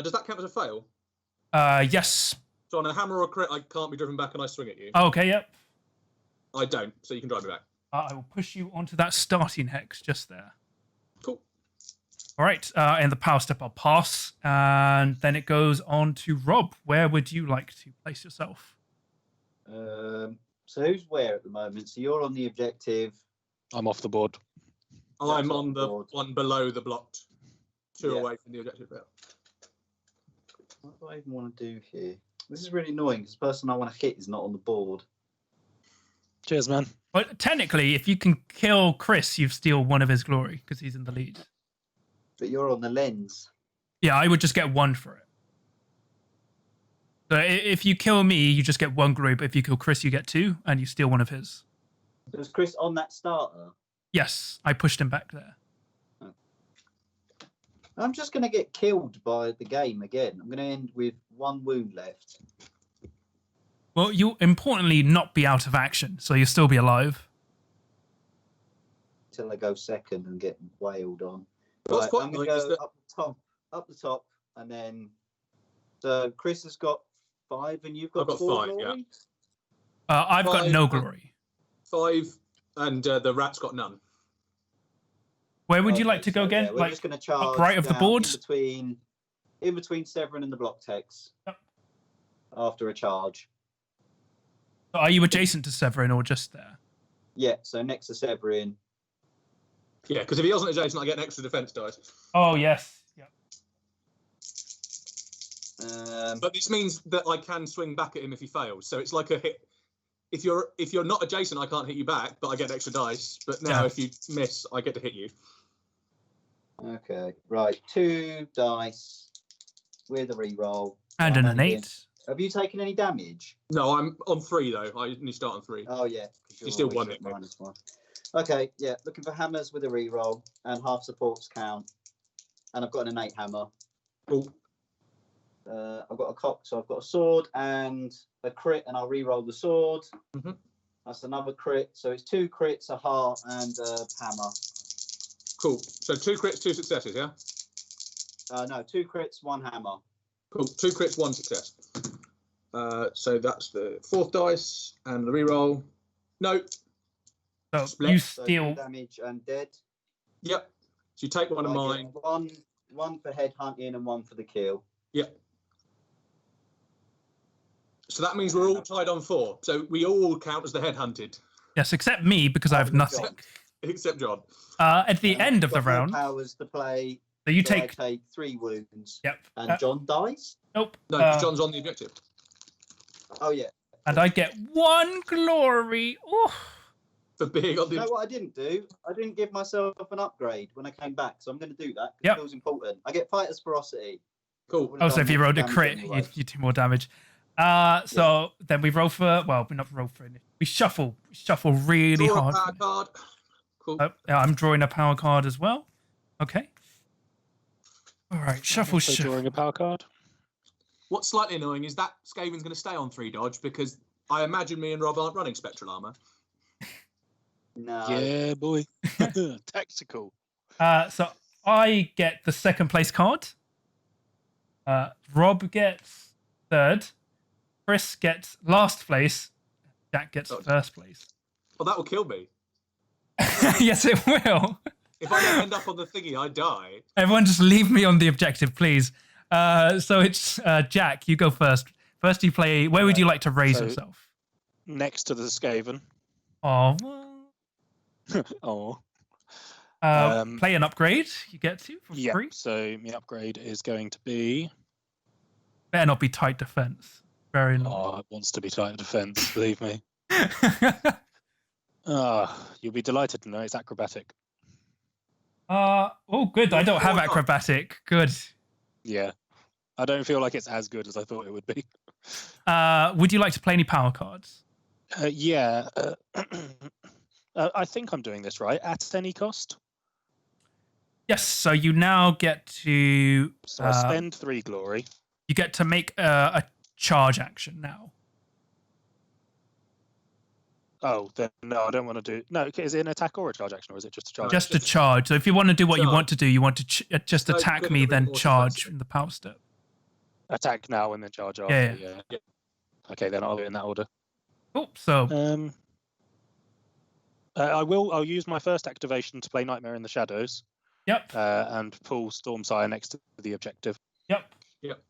Does that count as a fail? Yes. So on a hammer or a crit, I can't be driven back and I swing at you. Okay, yep. I don't, so you can drive me back. I will push you onto that starting hex just there. Cool. All right, in the power step, I'll pass. And then it goes on to Rob. Where would you like to place yourself? So who's where at the moment? So you're on the objective. I'm off the board. I'm on the one below the blocked. 2 away from the objective belt. What do I even want to do here? This is really annoying because the person I want to hit is not on the board. Cheers, man. But technically, if you can kill Chris, you steal 1 of his glory because he's in the lead. But you're on the lens. Yeah, I would just get 1 for it. So if you kill me, you just get 1 glory, but if you kill Chris, you get 2, and you steal 1 of his. So is Chris on that starter? Yes, I pushed him back there. I'm just going to get killed by the game again. I'm going to end with 1 wound left. Well, you'll importantly not be out of action, so you'll still be alive. Till I go second and get wailed on. What's Right, quite I'm going annoying to is go up the top, and then... So Chris has got 5, and you've got, I've got 4 5, glory? I've got 5, no glory. 5, and the rat's got none. Where would you like to go again? Yeah, we're just going to charge right of the board? In between Severin and the block text. Yep. After a charge. Are you adjacent to Severin or just there? Yeah, so next to Severin. Yeah, because if he wasn't adjacent, I get an extra defense dice. Oh, yes. Yep. But this means that I can swing back at him if he fails. So it's like a hit. If you're not adjacent, I can't hit you back, but I get extra dice. But now if you miss, I get to hit you. Okay, right. 2 dice with a reroll. And an 8. Have you taken any damage? No, I'm on 3 though. I only start on 3. Oh yeah. You still won it. -1. Okay, yeah. Looking for hammers with a reroll and half supports count. And I've got an 8 hammer. Cool. I've got a cock, so I've got a sword and a crit, and I'll re-roll the sword. Mhm. That's another crit, so it's 2 crits, a heart, and a hammer. Cool. So 2 crits, 2 successes, yeah? No, 2 crits, 1 hammer. Cool. 2 crits, 1 success. So that's the 4th dice and the reroll. No. So Split. you So steal. 2 damage and dead. Yep. So you take one of I mine. get one for head hunting and 1 for the kill. Yep. So that means we're all tied on 4. So we all count as the head hunted. Yes, except me because I have nothing. Except John. At the end of the Got more round, powers to play. so you So take. I take 3 wounds. Yep. And John dies. Nope. No, because John's on the objective. Oh yeah. And I get 1 glory. Oh. For being on You the. know what I didn't do? I didn't give myself an upgrade when I came back, so I'm going to do that because Yep. it feels important. I get fighter's ferocity. Cool. Oh, so if you rolled a Damage crit, anyway. you do more damage. So then we roll for. Well, we not roll for it. We shuffle really Draw a hard. power card. Cool. Oh, yeah, I'm drawing a power card as well. Okay. All right, shuffle. Also drawing a power card. What's slightly annoying is that Skaven's going to stay on 3 dodge because I imagine me and Rob aren't running spectral armor. No. Yeah, boy. Tactical. So I get the 2nd place card. Rob gets 3rd. Chris gets last place. Jack gets 1st place. Well, that will kill me. Yes, it will. If I don't end up on the thingy, I die. Everyone just leave me on the objective, please. So it's Jack, you go first. First you play, where would you like to raise So- yourself? Next to the Skaven. Oh, Oh. play an upgrade you get to for Yeah. free. So my upgrade is going to be. Better not be tight defense. Very low. Oh, it wants to be tight defense. Believe me. You'll be delighted to know it's acrobatic. Oh, good. I don't have Why not? acrobatic. Good. Yeah. I don't feel like it's as good as I thought it would be. Would you like to play any power cards? Yeah. I think I'm doing this right. At any cost. Yes. So you now get to So I spend 3 glory. you get to make a charge action now. Oh, then no, I don't want to do. No, is it an attack or a charge action, or is it just a charge? Just a just- charge. So if you want to do what you Charge. want to do, you want to just So attack good me, a bit then more charge defensive. in the power step. Attack now and then charge after. Yeah. Yeah. Okay, then I'll do it in that order. Cool. So I'll use my first activation to play Nightmare in the Shadows. yep. And pull Stormsire next to the objective. Yep. Yep.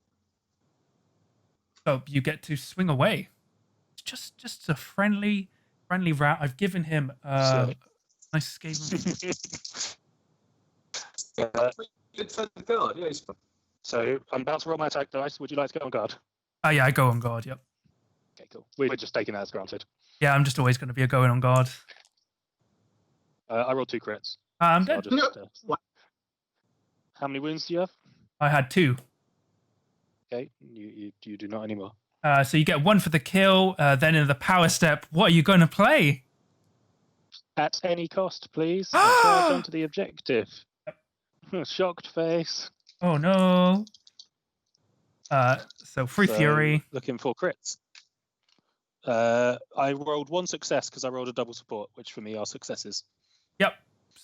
So you get to swing away. It's just a friendly route. I've given him So- nice Skaven. Good for the card. Yeah, it's fun. So I'm about to roll my attack dice. Would you like to go on guard? Oh yeah, I go on guard. Yep. Okay, cool. We're just taking that as granted. Yeah, I'm just always going to be a going on guard. I rolled 2 crits. I'm So I'll dead. just, how many wounds do you have? I had 2. Okay, you do not anymore. So you get 1 for the kill. Then in the power step, what are you going to play? At any cost, please. Charge onto the objective. Shocked face. Oh no. So free So, fury. Looking for crits. I rolled 1 success because I rolled a double support, which for me are successes. Yep.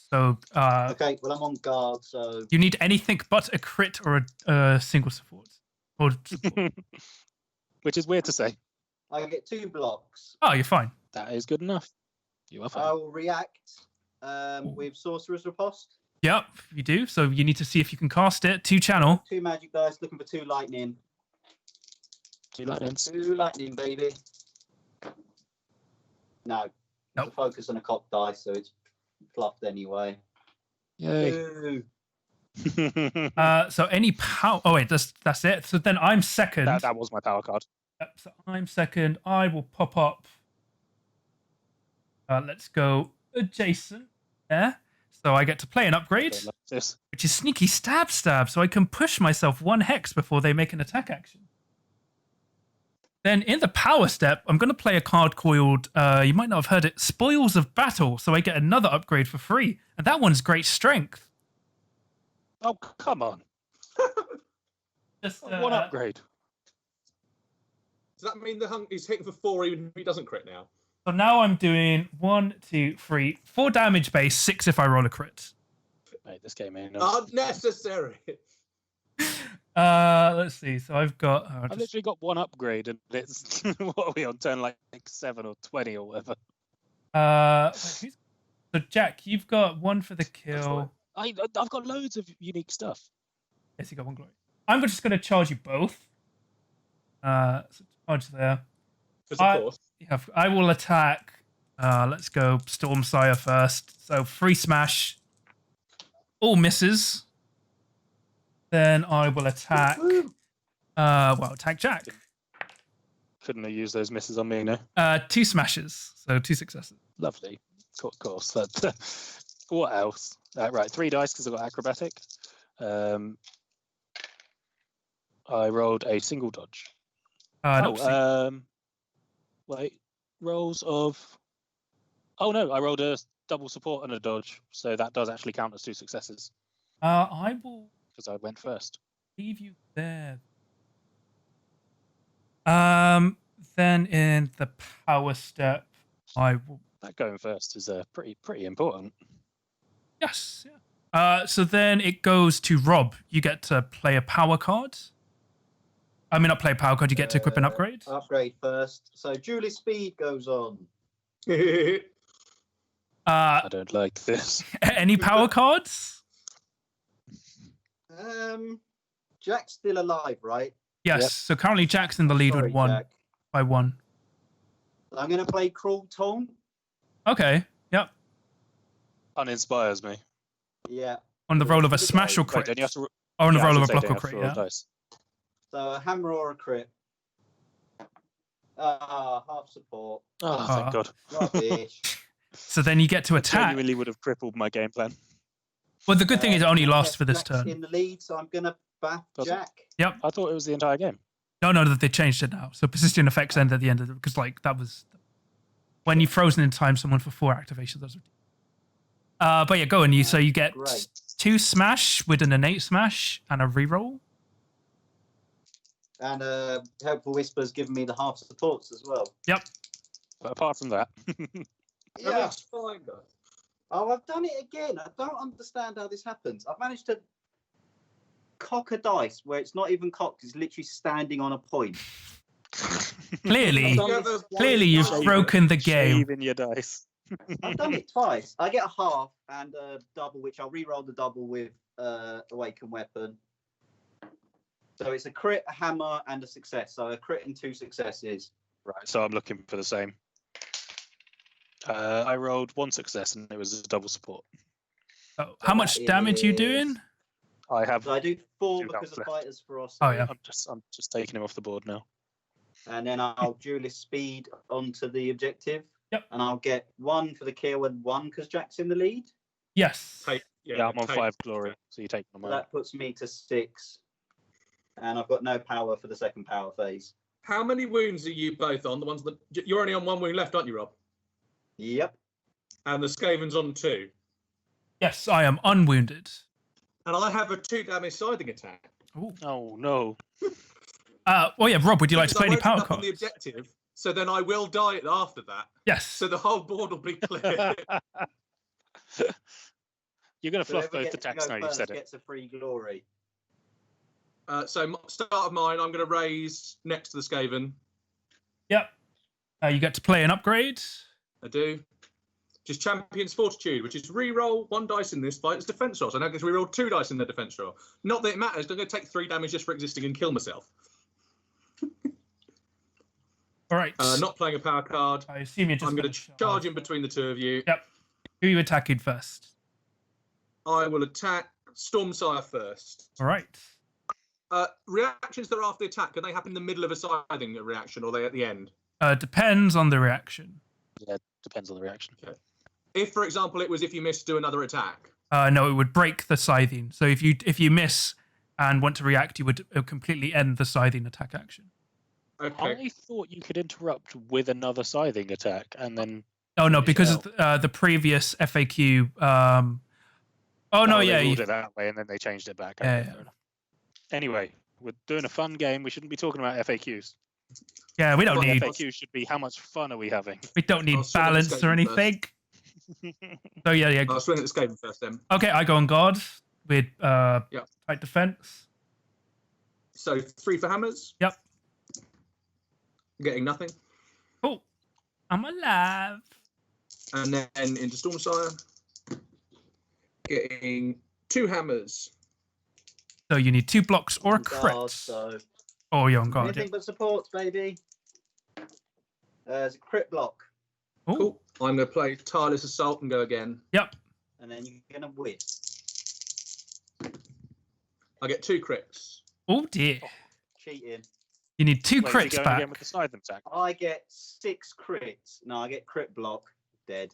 So Okay, well I'm on guard, so you need anything but a crit or a single support. Or support. Which is weird to say. I get 2 blocks. Oh, you're fine. That is good enough. You are fine. I will react with Sorcerer's Riposte. Yep, you do. So you need to see if you can cast it. 2 channel. 2 magic dice, looking for 2 lightning. 2 lightnings. 2 lightning, baby. No. It's Nope. a focus on a cock dice, so it's fluffed anyway. Yay. 2. So any power. Oh wait, that's it. So then I'm second. that was my power card. Yep, so I'm second. I will pop up. Let's go adjacent there. So I get to play an upgrade, Don't like this. which is sneaky stab. So I can push myself 1 hex before they make an attack action. Then in the power step, I'm going to play a card called, you might not have heard it, Spoils of Battle. So I get another upgrade for free. And that one's great strength. Oh, come on. Just, 1 upgrade. Does that mean he's hitting for 4 even if he doesn't crit now? So now I'm doing 1, 2, 3, 4 damage base, 6 if I roll a crit. Mate, this game ain't. Unnecessary. Let's see. So I've got. I've literally got one upgrade, and it's what are we on turn like 7 or 20 or whatever. So Jack, you've got one for the kill. I've got loads of unique stuff. Yes, you got one glory. I'm just going to charge you both. So charge there. Because of course. Yeah, I will attack. Let's go Stormsire first. So free smash. All misses. Then I will attack. Attack Jack. Couldn't have used those misses on me, no. 2 smashes, so 2 successes. Lovely. Of course. What else? Right, 3 dice because I've got acrobatic. I rolled a single dodge. Rolls of. Oh no, I rolled a double support and a dodge, so that does actually count as 2 successes. I will. Because I went first. Leave you there. Then in the power step, I will. That going first is pretty important. Yes. Yeah. So then it goes to Rob. You get to play a power card. I mean, not play a power card. You get to equip an upgrade. Upgrade first. So Julie Speed goes on. I don't like this. Any power cards? Jack's still alive, right? Yes. Yep. So currently Jack's in the lead with 1 Jack. by 1. I'm going to play Cruel Taunt. Okay. Yep. Uninspires me. Yeah. On the roll of a smash or Wait, crit. don't you have to Or on the Yeah, I roll was of a gonna block say, or don't you have crit. to roll Yeah. dice? So a hammer or a crit. Half support. Oh, thank God. Rubbish. So then you get to attack. Genuinely would have crippled my game plan. Well, the good thing is it only lasts for this Jack's turn. in the lead, so I'm going to baff Does it? Jack. Yep. I thought it was the entire game. No, they changed it now. So persistent effects end at the end of it because that was when you frozen in time someone for 4 activations. Those were... But yeah, go on. So you get Great. 2 smash with an innate smash and a reroll. And Helpful Whisper's giving me the half supports as well. Yep. But apart from that, Yeah. It's fine, guys. Oh, I've done it again. I don't understand how this happens. I've managed to cock a dice where it's not even cocked. It's literally standing on a point. Clearly, I've done this clearly you've twice. broken the game. shaving your dice. I've done it twice. I get a half and a double, which I'll re-roll the double with Awakened Weapon. So it's a crit, a hammer, and a success. So a crit and 2 successes. Right, so I'm looking for the same. I rolled 1 success and it was a double support. Oh, how much damage you doing? I have. So I do 4 Two because helps of left. Fighter's Ferocity. Oh, yeah. I'm just taking him off the board now. And then I'll duelist speed onto the objective. Yep. And I'll get 1 for the kill and 1 because Jack's in the lead. Yes. Yeah, I'm on 5 glory, so you take them So on. that puts me to 6. And I've got no power for the second power phase. How many wounds are you both on? The ones that you're only on 1 wound left, aren't you, Rob? Yep. And the Skaven's on 2. Yes, I am unwounded. And I have a 2 damage siding attack. Ooh. Oh no. Well, yeah, Rob, would you like to Because play I any won't power end up on cards? the objective, so then I will die after that. Yes. So the whole board will be clear. You're going to fluff Whoever both gets to attacks go now. You first said it. gets a free glory. So start of mine, I'm going to raise next to the Skaven. Yep. You get to play an upgrade. I do. Just Champion's Fortitude, which is re-roll 1 dice in this fight. It's defense roll, so I now get to re-roll 2 dice in the defense roll. Not that it matters. I'm going to take 3 damage just for existing and kill myself. All right. Not playing a power card. I assume you're just I'm going to charge in between the 2 of you. Yep. Who are you attacking first? I will attack Stormsire first. All right. Reactions that are after the attack, can they happen in the middle of a scything reaction, or are they at the end? Depends on the reaction. Yeah, depends on the reaction. Okay. If, for example, it was if you miss, do another attack. No, it would break the scything. So if you miss and want to react, you would completely end the scything attack action. Okay. I thought you could interrupt with another scything attack and then. Oh no, finish because out. of the previous FAQ. They ruled it that way and then they changed it back. Yeah, Okay, yeah. fair enough. Anyway, we're doing a fun game. We shouldn't be talking about FAQs. Yeah, we don't Well, need. FAQs should be how much fun are we having? We don't need I'll swing at the balance or Skaven anything. So yeah. I'll swing at the Skaven first then. Okay, I go on guard with tight defense. So 3 for hammers. Yep. Getting nothing. Oh, I'm alive. And then into Stormsire. Getting 2 hammers. So you need 2 blocks or a crit. Guard, so Oh, you're on guard. anything but supports, baby. It's a crit block, Yeah. Ooh. Cool. I'm going to play Tireless Assault and go again. Yep. and then you're gonna win. I get 2 crits. Oh dear. Cheating. You need 2 Wait, is he crits going back. again with the scythe attack? I get 6 crits. No, I get crit block. Dead.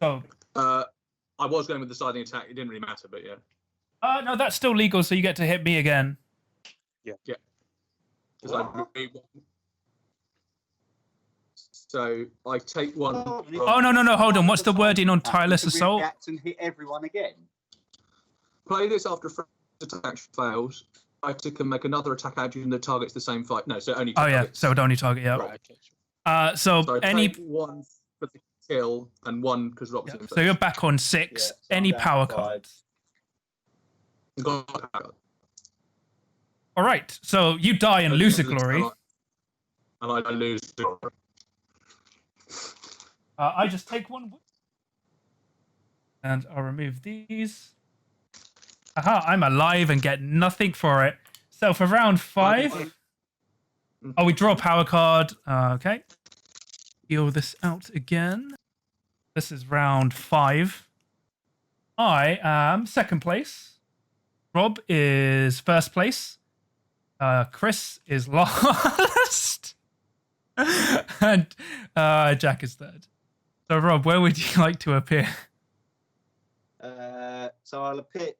Oh. I was going with the siding attack. It didn't really matter, but yeah. No, that's still legal, so you get to hit me again. So I take 1. Oh, no, hold on. What's the wording on Tireless Assault? React and hit everyone again. Play this after a friend's attack fails. Fighter can make another attack action that targets the same fight. No, so only Oh yeah, targets. so it only target. Yeah. Right, okay, sure. So So I any. take 1 for the kill and 1 because Rob's in So you're back on 6. Yeah, so Any I'm down power 5. cards. first. All right. So you die and lose the glory. And I lose the glory. I just take 1. And I'll remove these. Aha, I'm alive and get nothing for it. So for round 5. Oh, we draw a power card. Okay. Heal this out again. This is round 5. I am 2nd place. Rob is 1st place. Chris is last. And Jack is 3rd. So Rob, where would you like to appear? So I'll appear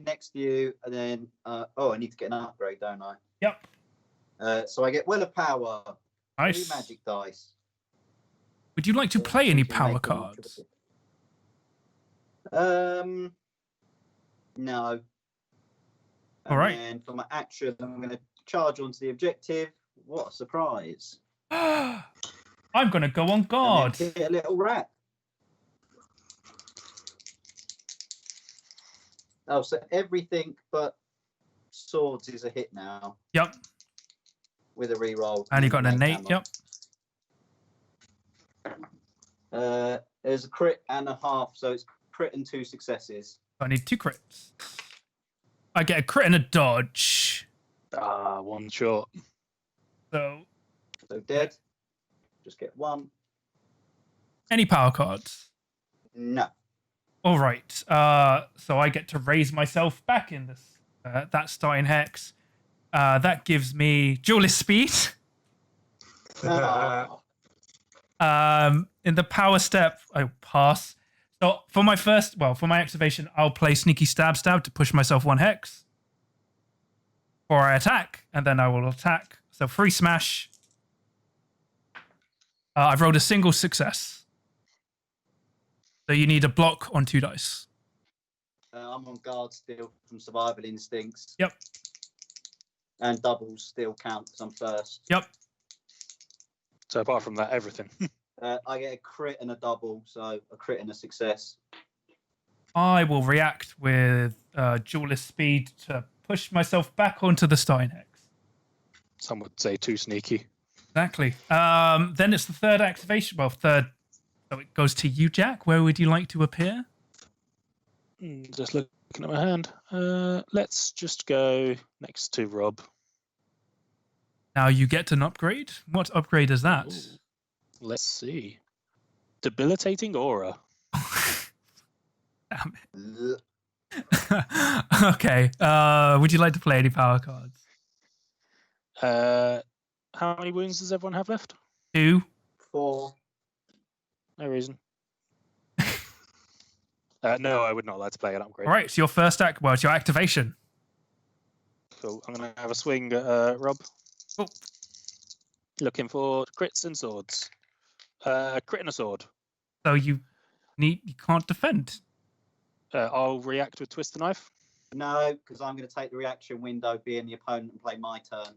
next to you, and then I need to get an upgrade, don't I? Yep. So I get Will of Power. 3 Nice. magic dice. Would you like to play any You can power make them cards? No. All right. And for my action, I'm going to charge onto the objective. What a surprise! I'm gonna go on guard. And then hit a little rat. Oh, so everything but swords is a hit now Yep. with a reroll. And you got an innate. hammer. Yep. There's a crit and a half, so it's crit and 2 successes. I need 2 crits. I get a crit and a dodge. Ah, 1 short. So So dead. Just get 1. any power cards. No. All right. So I get to raise myself back in this. That starting hex. That gives me duelist speed. Oh. In the power step, I pass. So for my activation, I'll play Sneaky Stab to push myself 1 hex. Or I attack, and then I will attack. So 3 smash. I've rolled a single success. So you need a block on 2 dice. I'm on guard still from survival instincts. Yep. And doubles still count because I'm first. Yep. So apart from that, everything. I get a crit and a double, so a crit and a success. I will react with duelist speed to push myself back onto the starting hex. Some would say too sneaky. Exactly. Then it's the 3rd activation. Well, 3rd. So it goes to you, Jack. Where would you like to appear? Just looking at my hand. Let's just go next to Rob. Now you get an upgrade. What upgrade is that? Ooh. Let's see. Debilitating Aura. Damn it. Okay. Would you like to play any power cards? How many wounds does everyone have left? 2. 4. No reason. No, I would not like to play an upgrade. All right. So your first it's your activation. Cool. I'm going to have a swing at Rob. Oh. Looking for crits and swords. Crit and a sword. So you can't defend. I'll react with Twist the Knife. No, because I'm going to take the reaction window, being the opponent, and play my turn.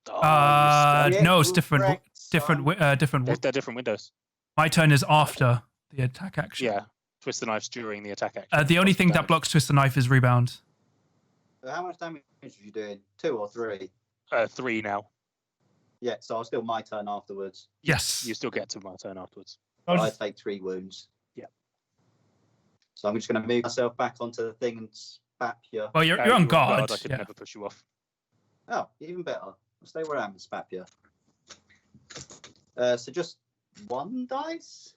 No, it's different. Correct, Different. They're different windows. My turn is after the attack action. Yeah. Twist the Knife's during the attack action. The only thing that blocks Twist the Knife is rebound. How much damage was you doing? 2 or 3? 3 now. Yeah, so I'll still my turn afterwards. Yes. You still get to my turn afterwards. I take 3 wounds. Yeah. So I'm just going to move myself back onto the thing and spap you. Well, you're on guard. I could never push you off. Oh, even better. I'll stay where I am and spap you. So just 1 dice?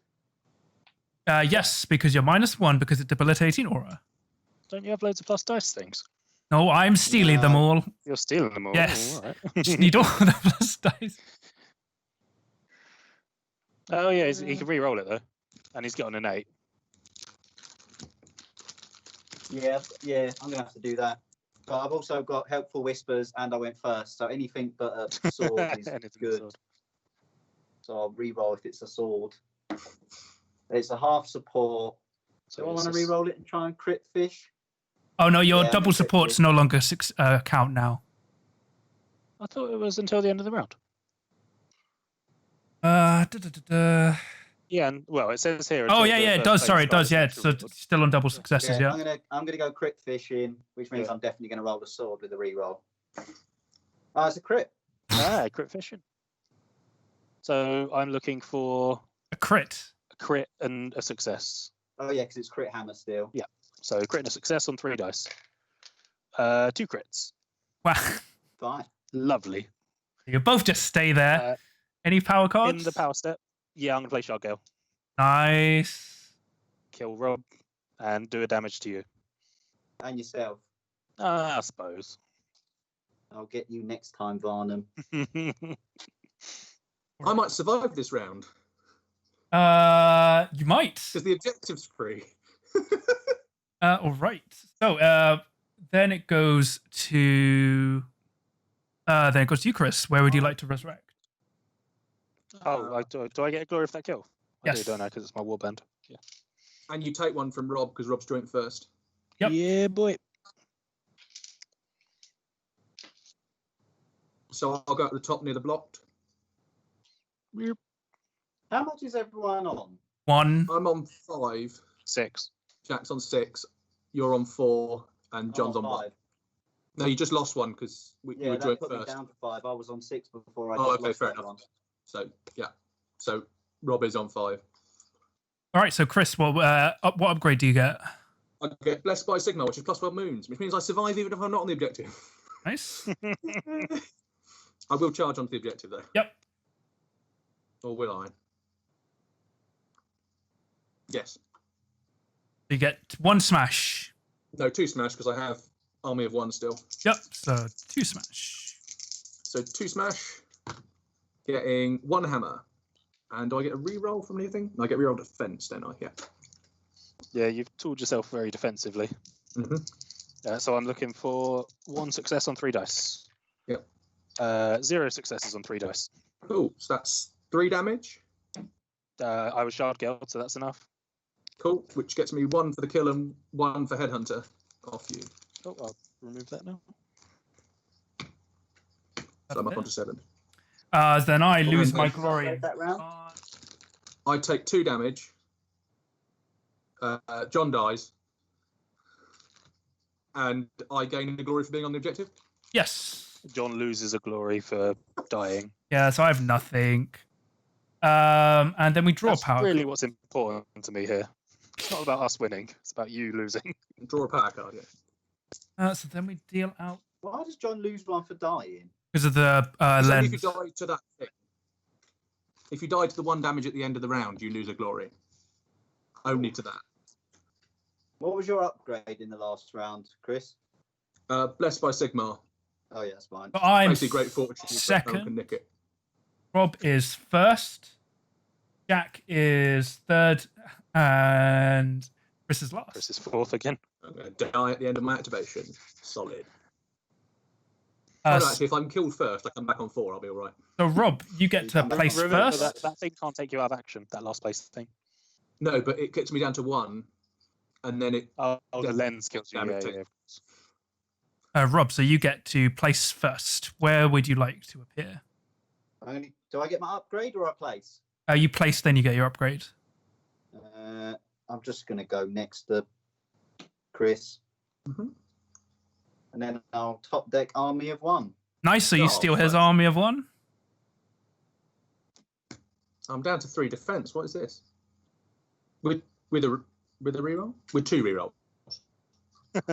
Yes, because you're -1 because it's debilitating aura. Don't you have loads of plus dice things? No, I'm stealing them all. You're stealing them all. Yes. All right. Just need all the plus dice. Oh yeah, he can re-roll it though, and he's got an 8. Yeah, I'm going to have to do that. But I've also got Helpful Whispers and I went first, so anything but a sword is good. Sword. So I'll re-roll if it's a sword. It's a half support. So Do I want to re-roll it and try and crit fish? Oh no, your Yeah, double support's no longer count now. I thought it was until the end of the round. Yeah, and well, it says here. Oh until yeah, the it does. first Sorry, it phase does. Yeah, starts so to it's still on double successes. Yeah. I'm gonna go crit fishing, which means I'm definitely gonna roll the sword with a re-roll. It's a crit. Crit fishing. So I'm looking for A crit. a crit and a success. Oh yeah, because it's crit hammer still. Yeah. So crit and a success on 3 dice. 2 crits. Wow. Fine. Lovely. You both just stay there. Any power cards? In the power step. Yeah, I'm gonna play Shard Gale. Nice. Kill Rob and do a damage to you. And yourself. I suppose. I'll get you next time, Varnum. I might survive this round. You might. Because the objective's free. All right. So then it goes to you, Chris. Where would you like to resurrect? do I get a glory for that kill? Yes. I don't know because it's my warband. Yeah. And you take one from Rob because Rob's joint first. Yep. Yeah, boy. So I'll go at the top near the blocked. How much is everyone on? 1. I'm on 5. 6. Jack's on 6. You're on 4, and John's on 1. 5. No, you just lost one because we were that joint put first. me down to 5. I was on 6 before I. Oh, just okay, lost fair that enough. one. So yeah, so Rob is on 5. All right. So Chris, what upgrade do you get? I get Blessed by Sigma, which is +12 moons, which means I survive even if I'm not on the objective. Nice. I will charge onto the objective though. Yep. Or will I? Yes. You get 1 smash. No, 2 smash because I have Army of 1 still. Yep. So 2 smash. So 2 smash, getting 1 hammer. And do I get a reroll from anything? I get reroll defense, don't I? Yeah. Yeah, you've tooled yourself very defensively. Mm-hmm. So I'm looking for 1 success on 3 dice. Yep. 0 successes on 3 dice. Cool. So that's 3 damage. I was Shard Gale, so that's enough. Cool. Which gets me 1 for the kill and 1 for Headhunter off you. Oh, I'll remove that now. So I'm up onto 7. Then I lose my okay. glory. That round? I take 2 damage. John dies. And I gain the glory for being on the objective. Yes. John loses a glory for dying. Yeah. So I have nothing. And then we draw That's power. really what's important to me here. It's not about us winning. It's about you losing. Draw a power card, yeah. So then we deal out Why does John lose one for dying? because of the So lens. if you die to that thing, if you die to the 1 damage at the end of the round, you lose a glory. Only to that. What was your upgrade in the last round, Chris? Blessed by Sigma. Oh yeah, that's fine. So I'm Basically, great fortune. but no one second. can nick it. Rob is first. Jack is third, and Chris is last. Chris is 4th again. I'm going to die at the end of my activation. Solid. Uh, No, actually, if I'm killed first, I come back on 4. I'll be all right. So Rob, you get to place Remember first. that thing can't take you out of action, that last place thing. No, but it gets me down to 1, and then it. Oh, the lens kills you. Damn Yeah, it. yeah. Rob, so you get to place first. Where would you like to appear? Do I get my upgrade or a place? You place, then you get your upgrade. I'm just going to go next to Chris. Mm-hmm. And then I'll top deck Army of One. Nice. So you steal his army of one. I'm down to 3 defense. What is this? With a reroll? With 2 rerolls.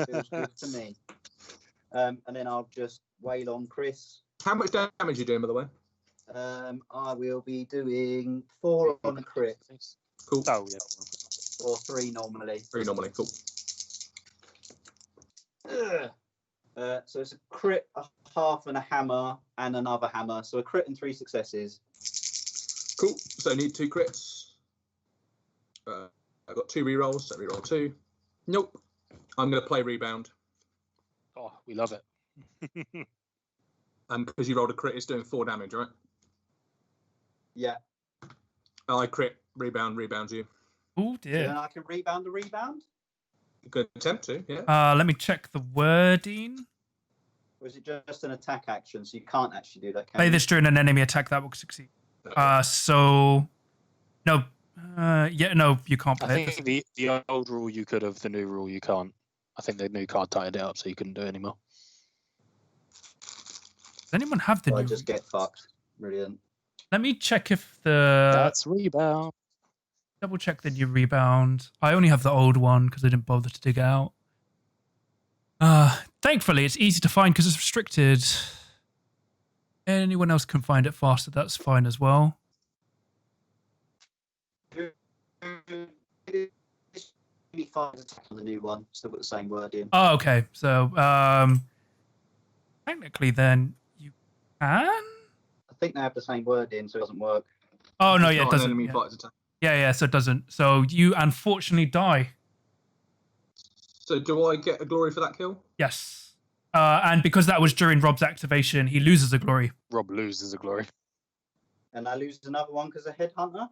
Feels good to me. And then I'll just wail on Chris. How much damage are you doing, by the way? I will be doing 4 on a crit. Cool. Oh, yeah. Or 3 normally. 3 normally. Cool. So it's a crit, a half, and a hammer, and another hammer. So a crit and 3 successes. Cool. So I need 2 crits. I've got 2 rerolls. So reroll 2. Nope. I'm going to play rebound. Oh, we love it. And because you rolled a crit, it's doing 4 damage, right? Yeah. I crit, rebounds you. Oh So dear. then I can rebound the rebound? You could attempt to, yeah. Let me check the wording. Or is it just an attack action? So you can't actually do that, can Play you? this during an enemy attack that will succeed. Okay. So no. No, you can't I play it. think the old rule you could have, the new rule you can't. I think the new card tied it up so you couldn't do it anymore. Does anyone have the I new? just get fucked. Brilliant. Let me check if the That's rebound. double check the new rebound. I only have the old one because I didn't bother to dig it out. Thankfully, it's easy to find because it's restricted. Anyone else can find it faster. That's fine as well. On the new one, still got the same word in. Oh, okay. So technically, then you can. I think they have the same word in, so it doesn't work. Oh no, It's yeah, it not an doesn't. enemy Yeah. fighter's attack. Yeah, so it doesn't. So you unfortunately die. So do I get a glory for that kill? Yes. And because that was during Rob's activation, he loses a glory. Rob loses a glory. And I lose another one because of Headhunter?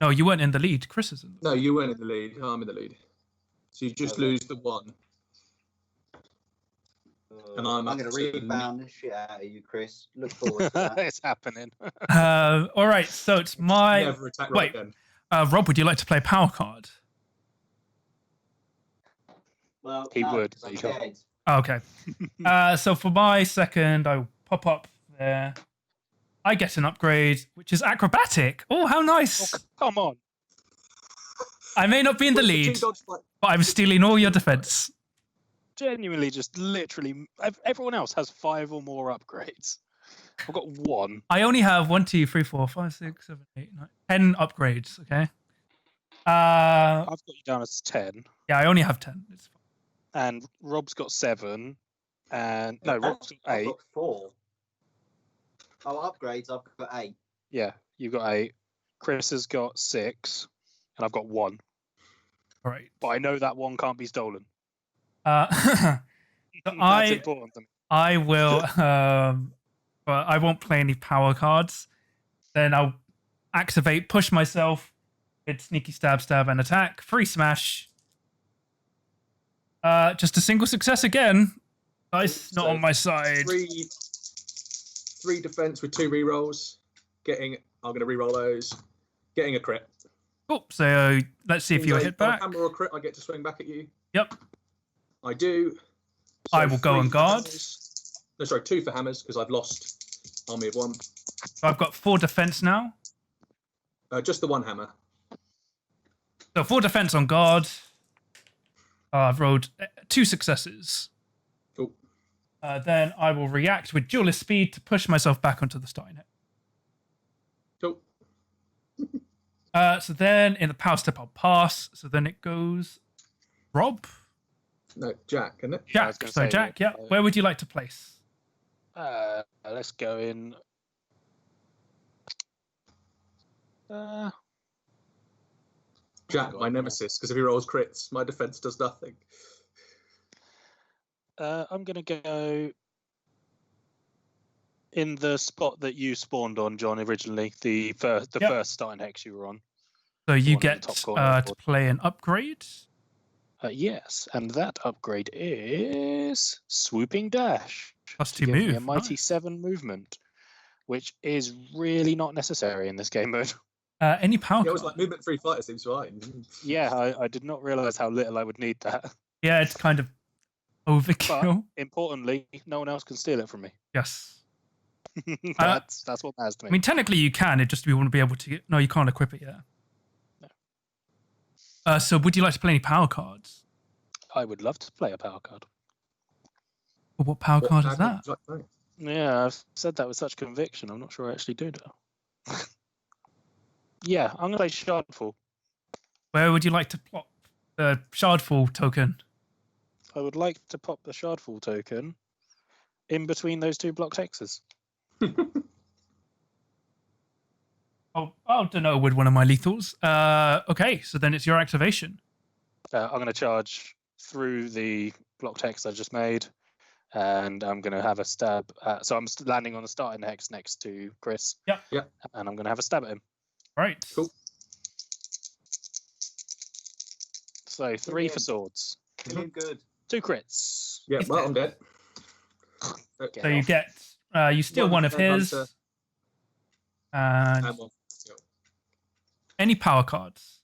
No, you weren't in the lead. Chris is in. No, you weren't in the lead. I'm in the lead. So you just Okay. lose the 1. And I'm going to up to- rebound the shit out of you, Chris. Look forward to that. It's happening. All right. So it's my. Never attack wait. right again. Rob, would you like to play power card? Well, He no, would, 'cause but I'm you can't. dead. Oh, okay. So for my second, I'll pop up there. I get an upgrade, which is acrobatic. Oh, how nice! Oh, come on. I may not be in the What's lead, 2 dodge fight? but I'm stealing all your defense. Genuinely, just literally, everyone else has 5 or more upgrades. I've got 1. I only have 1, 2, 3, 4, 5, 6, 7, 8, 9, 10 upgrades. Okay. I've got you down as 10, Yeah, I only have 10. It's fine. and Rob's got 7, and no, Rob's got I've 8. got 4. Oh, upgrades, I've got 8. Yeah, you've got 8. Chris has got 6, and I've got 1. All right. But I know that 1 can't be stolen. So That's important to me. I will, but I won't play any power cards. Then I'll activate, push myself, hit sneaky stab, and attack. Free smash. Just a single success again. Dice not So on my side. 3 defense with 2 rerolls. I'm going to reroll those. Getting a crit. Oh, so let's see if you'll So hit on a back. hammer or a crit, I get to swing back at you. Yep. I do. I will go 3 on for guard. hammers. No, sorry, 2 for hammers because I've lost Army of 1. So I've got 4 defense now. Just the 1 hammer. So 4 defense on guard. I've rolled 2 successes. Cool. Then I will react with duelist speed to push myself back onto the starting hit. Cool. So then in the power step, I'll pass. So then it goes Rob, No, Jack, isn't it? Yeah, I was Jack. gonna So say, Jack, yeah. Where would you like to place? Let's go in. Jack, God, my no. nemesis, because if he rolls crits, my defense does nothing. I'm going to go in the spot that you spawned on, John, originally. The first starting hex you were on. So you one in the get top corner of the to play an upgrade. Yes, and that upgrade is Swooping Dash. Plus to 2 give me move. a mighty Nice. 7 movement, which is really not necessary in this game mode. Any power Yeah, it was card? like movement 3 fighter seems fine. Yeah, I did not realize how little I would need that. Yeah, it's kind of Overkill. But importantly, no one else can steal it from me. Yes. That's what matters to me. I mean, technically you can. It just we want to be able to. No, you can't equip it yet. No. So would you like to play any power cards? I would love to play a power card. Well, what power card is that? Yeah, I've said that with such conviction. I'm not sure I actually do now. Yeah, I'm going to play Shardfall. Where would you like to plop the Shardfall token? I would like to pop the Shardfall token in between those two blocked hexes. I'll denote with one of my lethals. Okay, so then it's your activation. I'm going to charge through the blocked hex I just made, and I'm going to have a stab. So I'm landing on the starting hex next to Chris. Yeah. And I'm going to have a stab at him. All right. Cool. So 3 for swords. Feeling good. 2 crits. Yeah, well, I'm dead. So you get you steal one of his, and any power cards.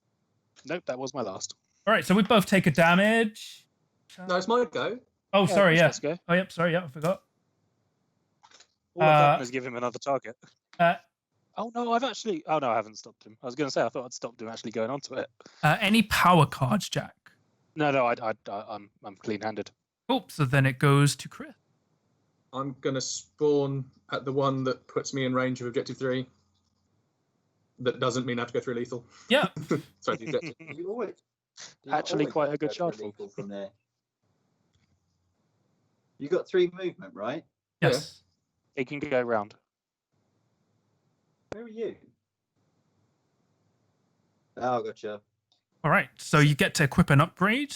Nope, that was my last. All right, so we both take a damage. No, it's my go. Oh, sorry, yeah. Let's go. Oh, yep, sorry, yeah, I forgot. All I've done is give him another target. Oh no, I haven't stopped him. I was going to say I thought I'd stopped him actually going onto it. Any power cards, Jack? No, I'm clean-handed. Oh, so then it goes to Chris. I'm gonna spawn at the one that puts me in range of objective 3. That doesn't mean I have to go through lethal. Yeah. Sorry, the objective. Actually, quite a good Shardfall from there. You got 3 movement, right? Yes. He can go round. Where are you? Oh, gotcha. All right, so you get to equip an upgrade.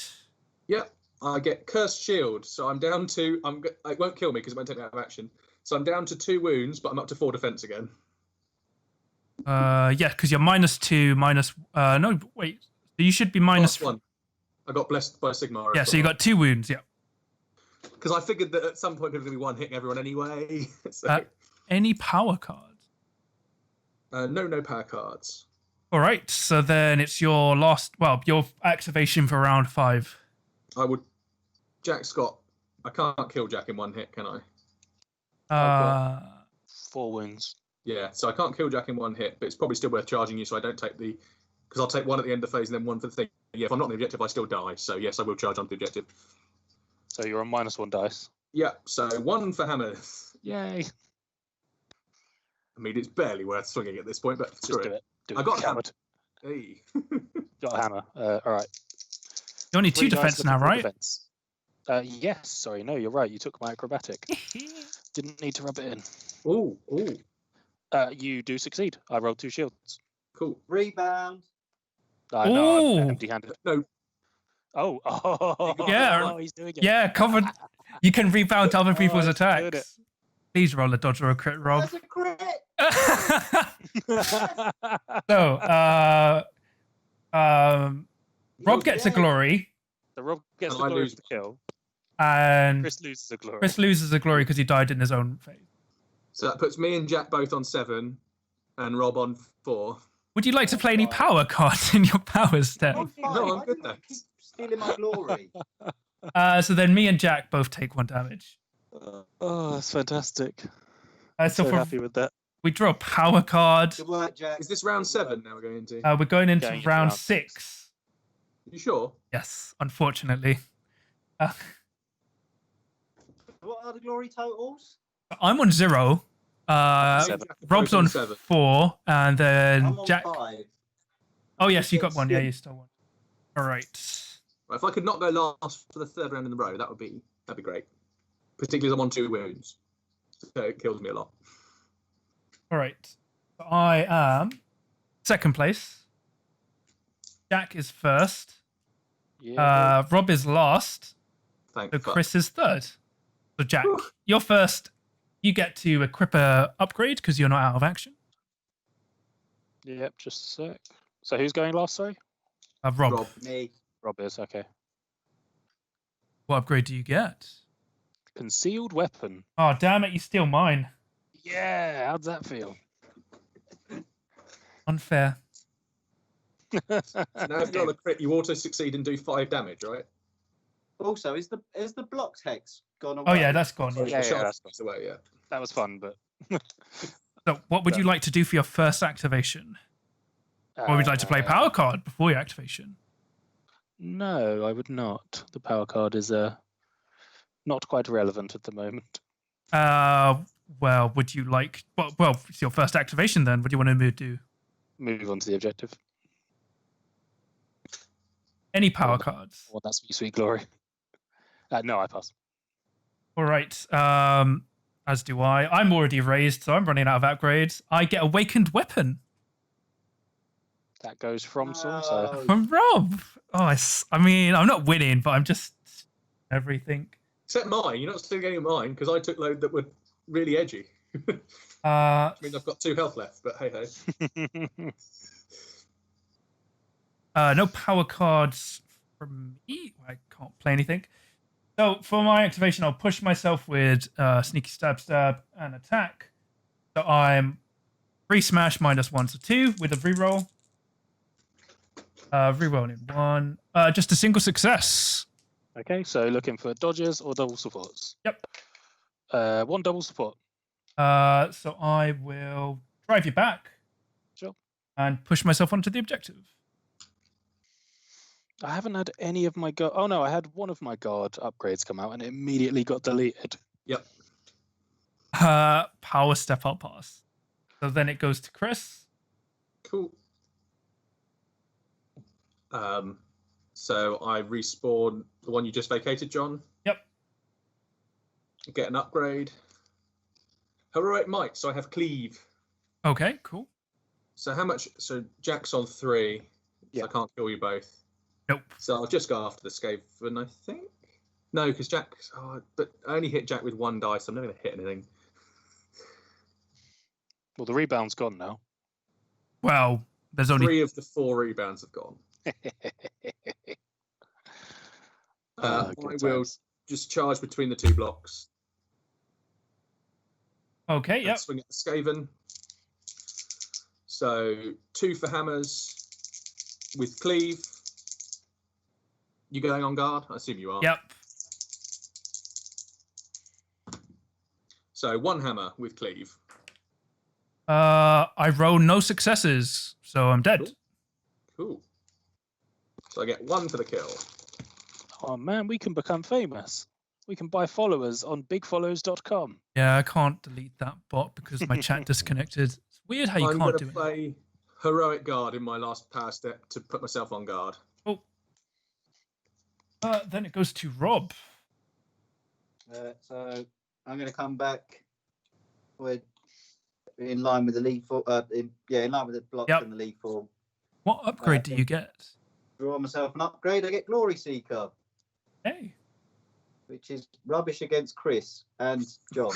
Yeah, I get Cursed Shield, so I'm down to... it won't kill me because it won't take me out of action. So I'm down to 2 wounds, but I'm up to 4 defense again. Yeah, because you're -2, minus... no, wait. You should be minus... +1. I got blessed by Sigmar. Yeah, so you got 2 wounds, yeah. Because I figured that at some point there was going to be one hitting everyone anyway. So. Any power cards? No power cards. All right, so then it's your your activation for round 5. Jack Scott. I can't kill Jack in 1 hit, can I? 4 wounds. Yeah, so I can't kill Jack in 1 hit, but it's probably still worth charging you so I don't take the... Because I'll take 1 at the end of the phase and then 1 for the thing. Yeah, if I'm not on the objective, I still die. So yes, I will charge onto the objective. So you're on -1 dice. Yeah, so 1 for hammer. Yay. I mean, it's barely worth swinging at this point, but Just do it. I got hammered. Hey. Got a hammer. All right. You only 2 defense now, right? Defense. Yes. Sorry. No, you're right. You took my acrobatic. Didn't need to rub it in. Ooh. You do succeed. I rolled 2 shields. Cool. Rebound. No, I'm empty-handed. No. Oh. Yeah. He's doing it. Yeah, covered. You can rebound other people's he's doing attacks. Please roll a dodge or a crit, Rob. That's a crit. So, Rob gets a glory. So Rob gets And the I glory lose. of the kill. And Chris loses a glory. Chris loses a glory because he died in his own phase. So that puts me and Jack both on 7 and Rob on 4. Would you like to play any power cards in your power step? I'm fine. No, I'm Why good do you then. keep stealing my glory. So then me and Jack both take 1 damage. Oh, that's fantastic. So Happy with that. we draw a power card. Good work, Jack. Is this round 7 now we're going into? We're going into Going into round round 6. You sure? Yes, unfortunately. What are the glory totals? I'm on 0. 7. Rob's on 7. 4, and then I'm on Jack. 5. Oh yes, you got 1. Yeah, you stole 1. All right. Right, if I could not go last for the 3rd round in the row, that'd be great. Particularly as I'm on 2 wounds, so it kills me a lot. All right. So I am 2nd place. Jack is 1st. Yeah. Rob is last. Thank So fuck. Chris is 3rd. So Jack, you're 1st. You get to equip a upgrade because you're not out of action. Yep, just a sec. So who's going last, sorry? Rob, Rob. Me. Rob is, okay. what upgrade do you get? Concealed weapon. Oh, damn it, you steal mine. Yeah, how'd that feel? Unfair. Now if you're on a crit, you auto succeed and do 5 damage, right? Also, is the blocked hex gone away? Oh yeah, that's gone. Oh, Yeah. Yeah, that's away. Yeah. that was fun, but So, what would you like to do for your first activation? Or would you like to play power card before your activation? No, I would not. The power card is not quite relevant at the moment. Well, would you like? Well, it's your first activation then. What do you want to do? Move on to the objective. Any power cards? Well, that's me, sweet glory. No, I pass. All right. As do I. I'm already raised, so I'm running out of upgrades. I get Awakened Weapon That goes from Stormsire. from Rob. Oh, I mean, I'm not winning, but I'm just everything. Except mine. You're not still getting mine because I took load that were really edgy. I mean, I've got 2 health left, but hey ho. No power cards from me. I can't play anything. So for my activation, I'll push myself with Sneaky Stab, and Attack. So I'm 3 smash -1, so 2 with a reroll. Rerolling 1. Just a single success. Okay, so looking for dodges or double supports. Yep. 1 double support. So I will drive you back. Sure. And push myself onto the objective. I haven't had any of my guard. Oh no, I had one of my guard upgrades come out and it immediately got deleted. Yep. Power step, I'll pass. So then it goes to Chris. Cool. So I respawn the one you just vacated, John. Yep. Get an upgrade. Heroic Might, so I have Cleave. Okay, cool. So how much? So Jack's on 3. Yeah. So I can't kill you both. Nope. So I'll just go after the Skaven, I think. No, because Jack. But I only hit Jack with 1 dice. I'm never going to hit anything. Well, the rebound's gone now. Well, there's only 3 of the 4 rebounds have gone. I will just charge between the 2 blocks. Okay, yep. Swing at the Skaven. So 2 for hammers with Cleave. You going on guard? I assume you are. Yep. So 1 hammer with Cleave. I roll no successes, so I'm dead. Cool. So I get 1 for the kill. Oh man, we can become famous. We can buy followers on bigfollows.com. Yeah, I can't delete that bot because my chat disconnected. It's weird how you I'm can't going do to it. play Heroic Guard in my last power step to put myself on guard. Oh. Then it goes to Rob. So I'm going to come back with in line with the league form. In line with the blocks and the league form. What upgrade do you get? Draw myself an upgrade. I get Glory Seeker, Hey. which is rubbish against Chris and John.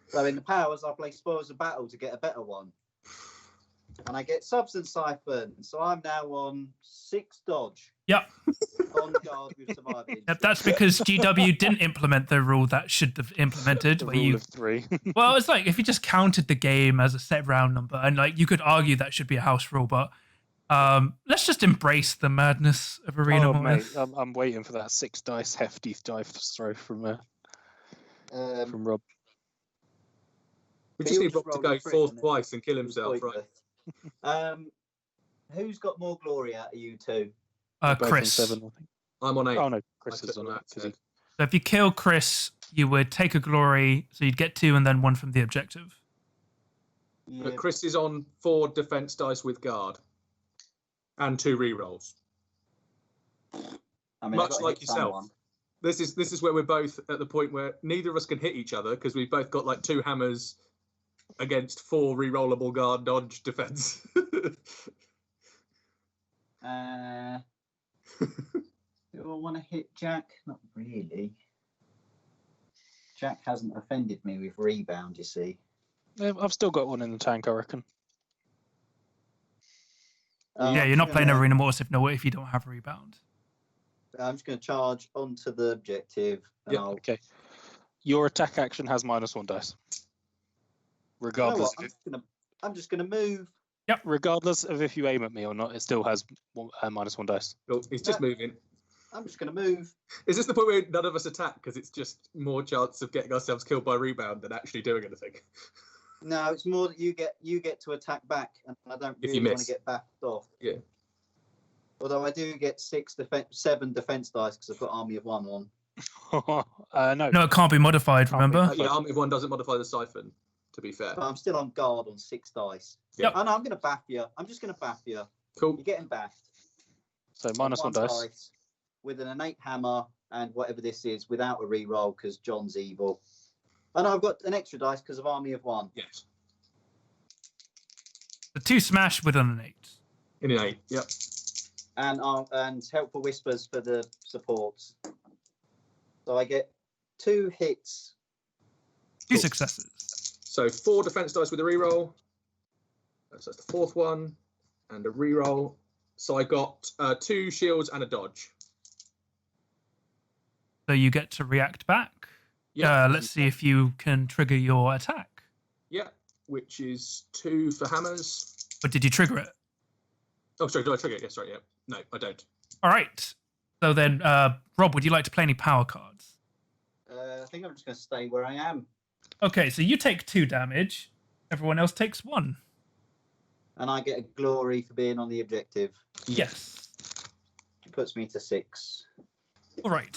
So in the powers, I play Spoils of Battle to get a better one. And I get Substance Siphon. So I'm now on 6 dodge. Yep. On guard with surviving. Yep, that's because GW didn't implement the rule that should have implemented. The where rule you, of 3. well, it's like if you just counted the game as a set round number, and like you could argue that should be a house rule, but let's just embrace the madness of Arena Mortis. Mate, I'm waiting for that 6 dice hefty dive throw from Rob. We just need Rob to go 4th twice and kill himself, right? Who's got more glory out of you 2? Chris. 7, I think. I'm on 8. Oh no, Chris is on that. So if you kill Chris, you would take a glory, so you'd get 2 and then 1 from the objective. Yeah. But Chris is on 4 defense dice with guard and 2 rerolls. I mean, Much like yourself. This is where we're both at the point where neither of us can hit each other because we've both got like 2 hammers against 4 rerollable guard dodge defense. Do I want to hit Jack? Not really. Jack hasn't offended me with rebound, you see. I've still got 1 in the tank, I reckon. Yeah, you're not playing Arena Mortis if you don't have a rebound. I'm just going to charge onto the objective. Yeah, okay. Your attack action has -1 dice. Regardless. You know I'm just going to move. Yep. Regardless of if you aim at me or not, it still has -1 dice. Cool. He's just moving. I'm just going to move. Is this the point where none of us attack because it's just more chance of getting ourselves killed by rebound than actually doing anything? No, it's more that you get to attack back, and I don't really want to get backed off. Yeah. Although I do get 7 defense dice because I've got Army of One on. No. No, it can't be modified, remember? Yeah, Army of One doesn't modify the siphon, to be fair. But I'm still on guard on 6 dice. Yep. Oh, no, I'm going to baff you. I'm just going to baff you. Cool. You're getting baffed. So minus one dice. With an innate hammer and whatever this is without a reroll because John's evil. And I've got an extra dice because of Army of One. Yes. The 2 smash with an 8. In an 8, yep. And Helpful Whispers for the supports. So I get 2 hits. 2 successes. So 4 defense dice with a reroll. So that's the 4th one. And a reroll. So I got 2 shields and a dodge. So you get to react back. Yeah. Let's see if you can trigger your attack. Yeah, which is 2 for hammers. But did you trigger it? Oh, sorry, do I trigger it? Yes, sorry, yeah. No, I don't. All right. So then, Rob, would you like to play any power cards? I think I'm just going to stay where I am. Okay, so you take 2 damage. Everyone else takes 1. And I get a glory for being on the objective. Yes. It puts me to 6. All right.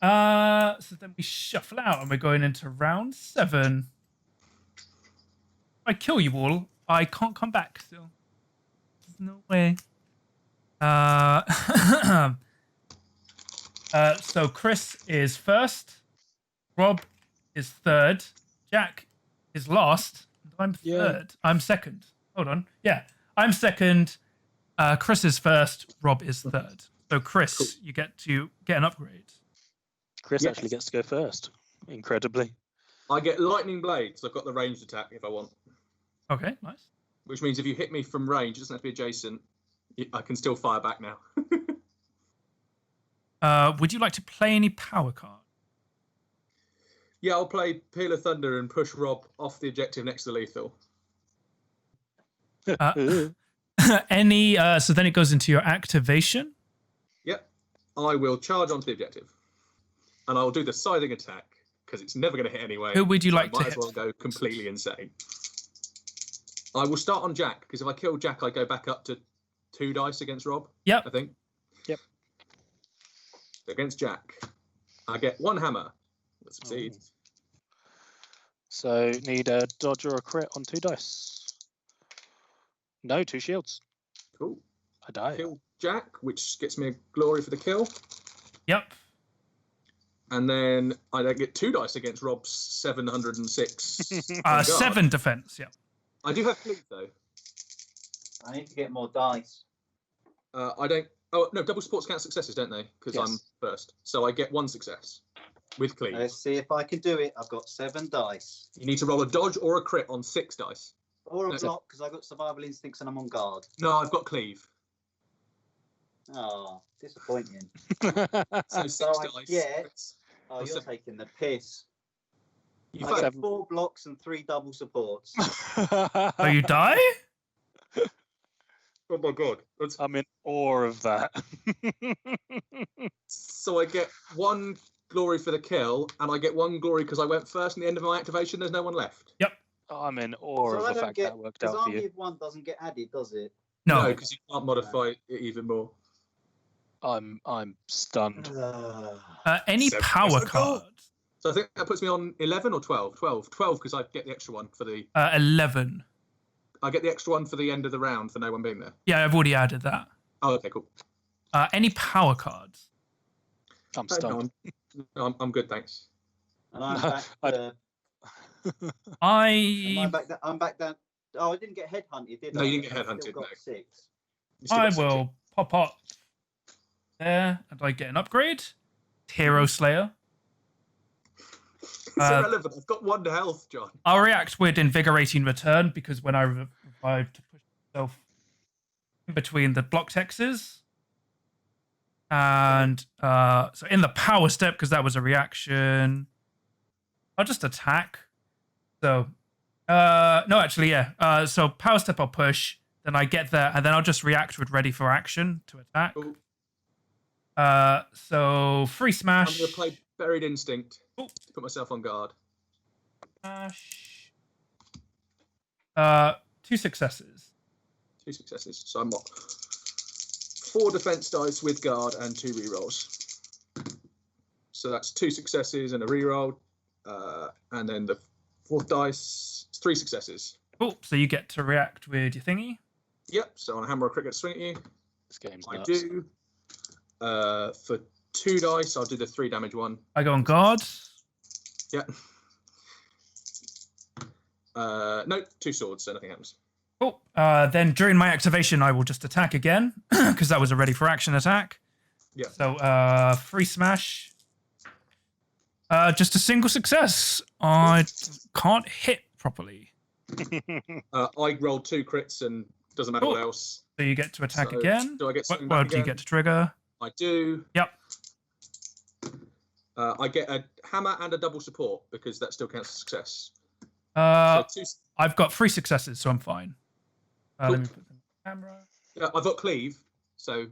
So then we shuffle out and we're going into round 7. If I kill you all, I can't come back still. There's no way. So Chris is first. Rob is third. Jack is last. And I'm third. I'm second. Hold on. Yeah, I'm second. Chris is first. Rob is third. So Chris, cool. You get to get an upgrade. Chris actually gets to go first, incredibly. I get lightning blades. I've got the ranged attack if I want. Okay, nice. Which means if you hit me from range, it doesn't have to be adjacent. I can still fire back now. Would you like to play any power card? Yeah, I'll play Peal of Thunder and push Rob off the objective next to lethal. Any? So then it goes into your activation. Yep. I will charge onto the objective. And I'll do the scything attack, because it's never going to hit anyway. Who would you like to hit? Might as well go completely insane. I will start on Jack, because if I kill Jack, I go back up to 2 dice against Rob. Yep. I think. Yep. Against Jack, I get 1 hammer. That succeeds. So need a dodge or a crit on 2 dice. No, 2 shields. Cool. I die. Kill Jack, which gets me a glory for the kill. Yep. And then I get 2 dice against Rob's 706. 7 defense, yeah. I do have cleave, though. I need to get more dice. I don't... Oh, no, double supports count successes, don't they? Because I'm first. So I get 1 success with cleave. Let's see if I can do it. I've got 7 dice. You need to roll a dodge or a crit on 6 dice. Or a block, because I've got survival instincts and I'm on guard. No, I've got cleave. Oh, disappointing. So 6 dice. Yeah. Oh, you're taking the piss. I get 4 blocks and 3 double supports. Oh, you die? Oh my god. I'm in awe of that. So I get 1 glory for the kill, and I get 1 glory because I went first in the end of my activation. There's no one left. Yep. I'm in awe of the fact that worked out for you. Army of One doesn't get added, does it? No, because you can't modify it even more. I'm stunned. Any power cards? So I think that puts me on 11 or 12? 12 because I get the extra one for the... 11. I get the extra one for the end of the round for no one being there. Yeah, I've already added that. Oh, okay, cool. Any power cards? I'm stunned. No, I'm good, thanks. And I'm back to... I'm back down. Oh, I didn't get headhunted, did I? No, you didn't get headhunted, got no. 6. I will pop up there and I get an upgrade. Hero Slayer. It's irrelevant. I've got 1 health, John. I'll react with Invigorating Return because when I revive to push myself in between the block hexes. And so in the power step, because that was a reaction, I'll just attack. So, no, actually, yeah. So power step, I'll push. Then I get there, and then I'll just react with ready for action to attack. Cool. So free I'm smash. going to play Buried Instinct Oh. to put myself on guard. Smash. 2 successes. 2 successes. So I'm 4 defense dice with guard and 2 rerolls. So that's 2 successes and a reroll. And then the 4th dice, 3 successes. Cool. So you get to react with your thingy. Yep. So on a hammer or cricket swing at you. This game's I nuts. do. For 2 dice, I'll do the 3 damage one. I go on guard. Yeah. No, 2 swords, so nothing happens. Cool. Then during my activation, I will just attack again because that was a ready for action attack. Yeah. So free smash. Just a single success. I can't hit properly. I rolled 2 crits and doesn't matter Cool. what else. So you get to attack So, again. do I get What something word back do you again? get to trigger? I do. Yep. I get a hammer and a double support because that still counts as success. Uh, So 2. I've got 3 successes, so I'm fine. Cool. Let me put them on the camera. I've got cleave, so.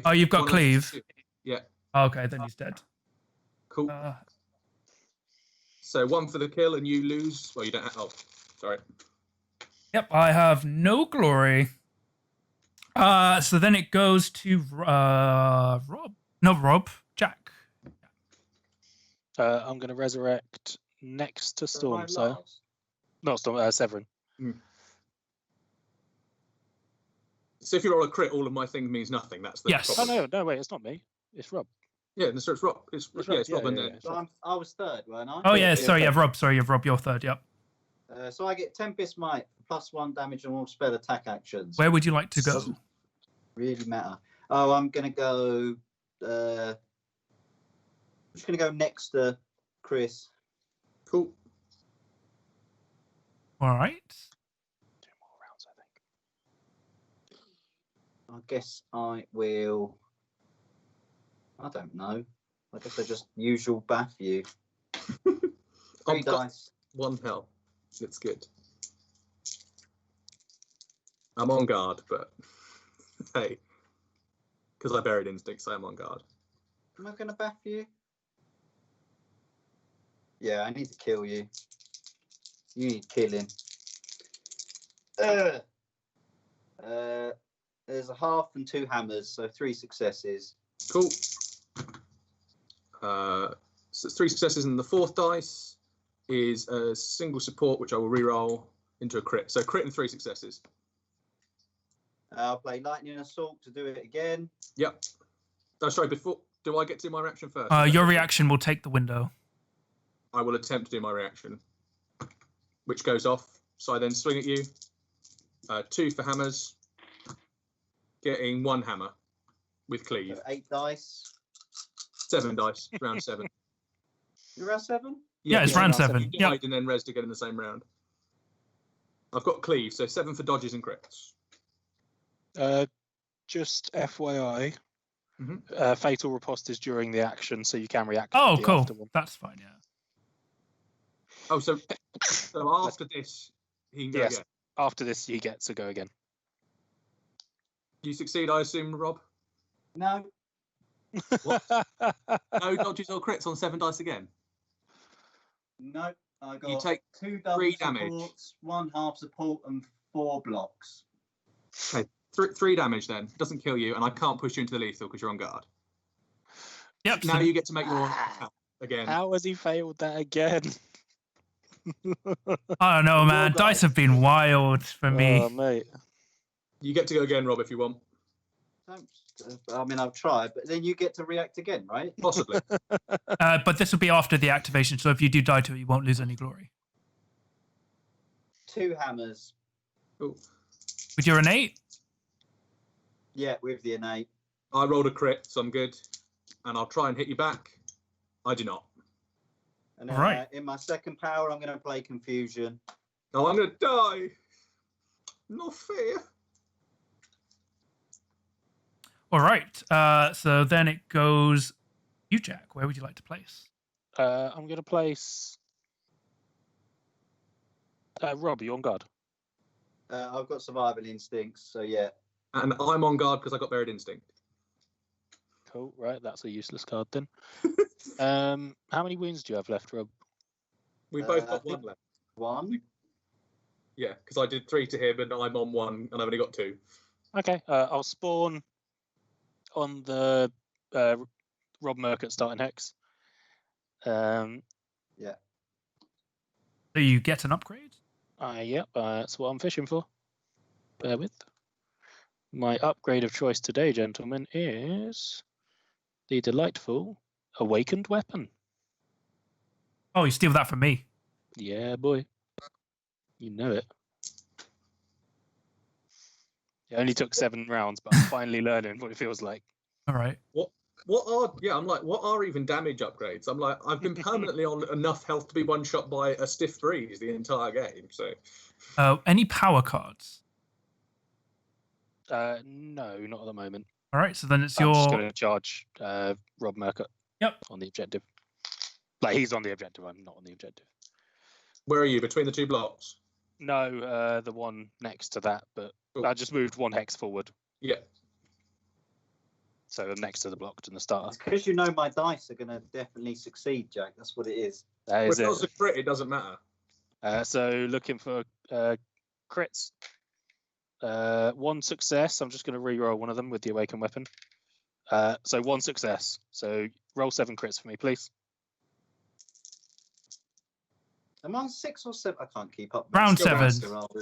Oh, you've got one of cleave? the 2 Yeah. Okay, then he's dead. Cool. So 1 for the kill, and you lose. Well, you don't have. Oh, sorry. Yep, I have no glory. So then it goes to Rob. No, Rob. Jack. I'm going to resurrect next to Stormsire. Not Storm, Severin. So if you roll a crit, all of my thing means nothing. That's the Yes. Oh, problem. no, wait, it's not me. It's Rob. Yeah, so it's Rob. It's Rob, Rob, yeah, and yeah, then. yeah. So I was 3rd, weren't I? Oh, yeah, Yeah, sorry, yeah. you have Rob. Sorry, you have Rob. You're 3rd, yep. So I get Tempest Might, +1 damage on all spell attack actions. Where would you like to go? Doesn't really matter. Oh, I'm going to go... I'm just going to go next to Chris. Cool. All right. 2 more rounds, I think. I guess I will... I don't know. I guess I just usual bath you. 3 I've got dice. 1 hell. It's good. I'm on guard, but hey, because I buried instincts, I am on guard. Am I going to bath you? Yeah, I need to kill you. You need killing. There's a half and 2 hammers, so 3 successes. Cool. So it's 3 successes, and the 4th dice is a single support, which I will re-roll into a crit. So crit and 3 successes. I'll play Lightning Assault to do it again. Yep. Oh, sorry. Before, do I get to do my reaction first? Your reaction will take the window. I will attempt to do my reaction, which goes off. So I then swing at you. 2 for hammers, getting 1 hammer with cleave. So 8 dice. 7 dice, round 7. You're round 7? Yeah, it's round 7. You Yep. died and then res to get in the same round. I've got cleave, so 7 for dodges and crits. Just FYI, Mhm. fatal riposte is during the action, so you can react. Oh, to the cool. after one. That's fine, yeah. Oh, so after this, he can go Yes. again. After this, you get to go again. You succeed, I assume, Rob? No. What? No dodges or crits on 7 dice again? No. I got You take 2 double 3 damage. supports, 1 half support, and 4 blocks. Okay, 3 damage then. Doesn't kill you, and I can't push you into the lethal because you're on guard. Yep. Now So, you get to make your attack again. How has he failed that again? I don't know, man. Well Dice have been wild for me. Oh, mate. You get to go again, Rob, if you want. I mean, I'll try, but then you get to react again, right? Possibly. But this will be after the activation, so if you do die to it, you won't lose any glory. 2 hammers. Cool. With your innate? Yeah, with the innate. I rolled a crit, so I'm good. And I'll try and hit you back. I do not. And then Right. in my second power, I'm going to play Confusion. Oh, I'm going to die. No fear. All right. So then it goes you, Jack. Where would you like to place? I'm going to place... Rob, are you on guard? I've got survival instincts, so yeah. And I'm on guard because I got buried instinct. Cool. Right, that's a useless card then. How many wounds do you have left, Rob? We both got one left. One. Yeah, because I did 3 to him and I'm on 1 and I've only got 2. Okay, I'll spawn on the Rob Murcutt starting hex. Yeah. So you get an upgrade? Yep, that's what I'm fishing for. Bear with. My upgrade of choice today, gentlemen, is the delightful Awakened Weapon. Oh, you steal that from me. Yeah, boy. You know it. It only took 7 rounds, but I'm finally learning what it feels like. All right. What are even damage upgrades? I'm like, I've been permanently on enough health to be one shot by a stiff breeze the entire game. So Any power cards? No, not at the moment. All right, so then it's I'm just your... going to charge Rob Murcutt. Yep. On the objective. Like, he's on the objective, I'm not on the objective. where are you, between the 2 blocks? No, the one next to that, but I just moved 1 hex forward. Yeah. So I'm next to the blocked and the starter. It's because you know my dice are going to definitely succeed, Jack. That's what it is. That is If it was it. a crit, it doesn't matter. So looking for crits. 1 success. I'm just going to re-roll one of them with the Awakened Weapon. So 1 success. So roll 7 crits for me, please. Am I on 6 or 7? I can't keep up. Round Still 7. master, aren't we?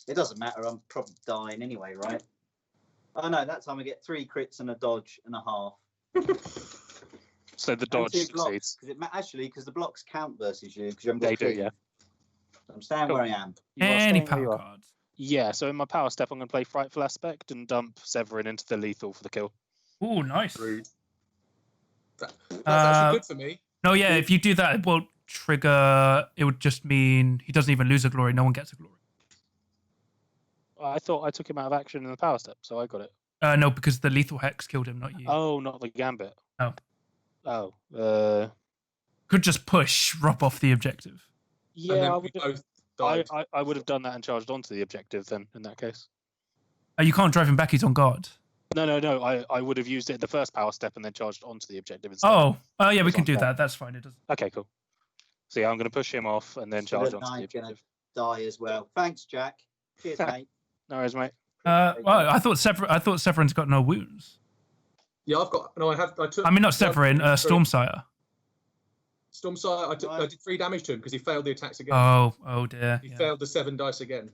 It doesn't matter. I'm probably dying anyway, right? Oh no, that time I get 3 crits and a dodge and a half. So the dodge succeeds. Because the blocks count versus you. Because you haven't got They do, clean. yeah. I'm staying where I am. You are Any staying where you power are. cards? Yeah, so in my power step, I'm going to play Frightful Aspect and dump Severin into the lethal for the kill. Oh, nice. Rude. That's actually good for me. No, yeah, if you do that, it won't trigger... It would just mean he doesn't even lose a glory. No one gets a glory. I thought I took him out of action in the power step, so I got it. No, because the lethal hex killed him, not you. Oh, not the Gambit. No. Oh. Could just push Rob off the objective. And Yeah, then I we would, both died. I would have done that and charged onto the objective then, in that case. You can't drive him back. He's on guard. No. I would have used it in the first power step and then charged onto the objective instead. Oh, yeah, we It's can on do guard. that. That's fine. It doesn't. Okay, cool. So yeah, I'm going to push him off and then So charge that onto the I'm gonna objective. die as well. Thanks, Jack. Cheers, mate. No worries, mate. Well, I thought Severin's got no wounds. Yeah, I've got. No, I have. I took. I mean, not Severin. Stormsire. Stormsire. I did 3 damage to him because he failed the attacks again. Oh dear. He Yeah. failed the 7 dice again.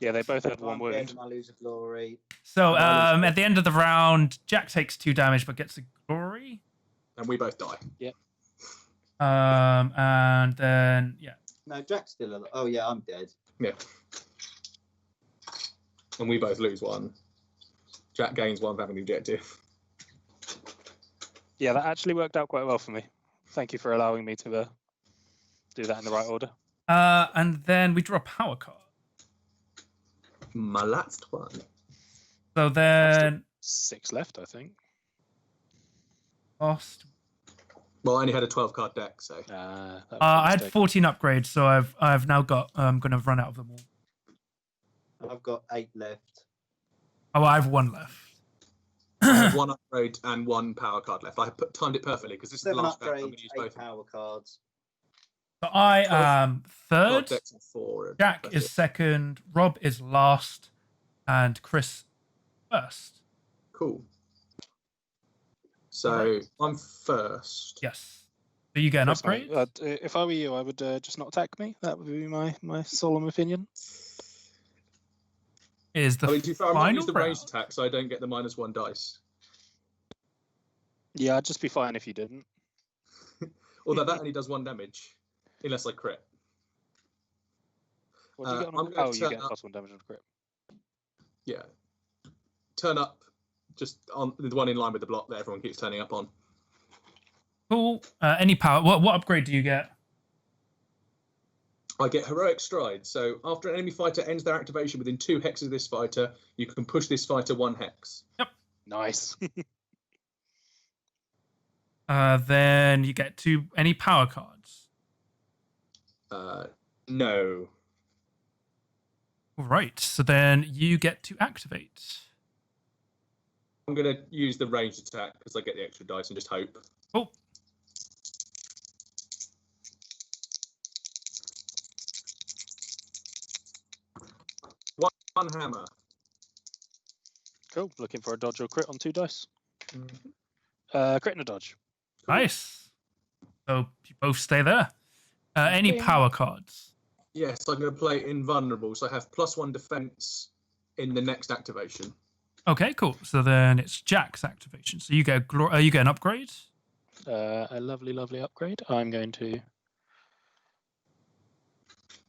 Yeah, they both had If 1 I'm wound. dead and I lose a glory. So at the end of the round, Jack takes 2 damage but gets a glory. And we both die. And then No, Jack's still alive. Oh yeah, I'm dead. Yeah. And we both lose 1. Jack gains 1 for having the objective. Yeah, that actually worked out quite well for me. Thank you for allowing me to do that in the right order. and then we draw a power card. My last one. So then 6 left, I think. lost. Well, I only had a 12-card deck, so. That was a I had mistake. 14 upgrades, so I've now got. I'm going to run out of them all. I've got 8 left. Oh, I have 1 left. I have 1 upgrade and 1 power card left. I timed it perfectly because this is the 7 last deck. I'm going upgrades, to use 8 both. power cards. So I am Card third. decks are 4. Jack is second. Rob is last, and Chris first. Cool. So I'm first. Yes. So you get an Chris, upgrade. mate, if I were you, I would just not attack me. That would be my solemn opinion. Is the I mean, to be fair, I might final use the round. ranged attack so I don't get the -1 dice. Yeah, I'd just be fine if you didn't. Although that only does 1 damage, unless I crit. What do you get on I'm a, gonna oh, you turn get up- +1 damage on a crit. Yeah. Turn up just on the one in line with the block that everyone keeps turning up on. Cool. Any power? What upgrade do you get? I get heroic stride. So after an enemy fighter ends their activation within 2 hexes of this fighter, you can push this fighter 1 hex. Nice. Then you get any power cards. No. All right. So then you get to activate. I'm going to use the ranged attack because I get the extra dice and just hope. Oh. One hammer. Cool. Looking for a dodge or crit on 2 dice. Mm-hmm. Crit and a dodge. Cool. Nice. So you both stay there. Any power cards? Yes, I'm going to play Invulnerable, so I have +1 defense in the next activation. Okay, cool. So then it's Jack's activation. So you get you get an upgrade. A lovely, lovely upgrade. I'm going to.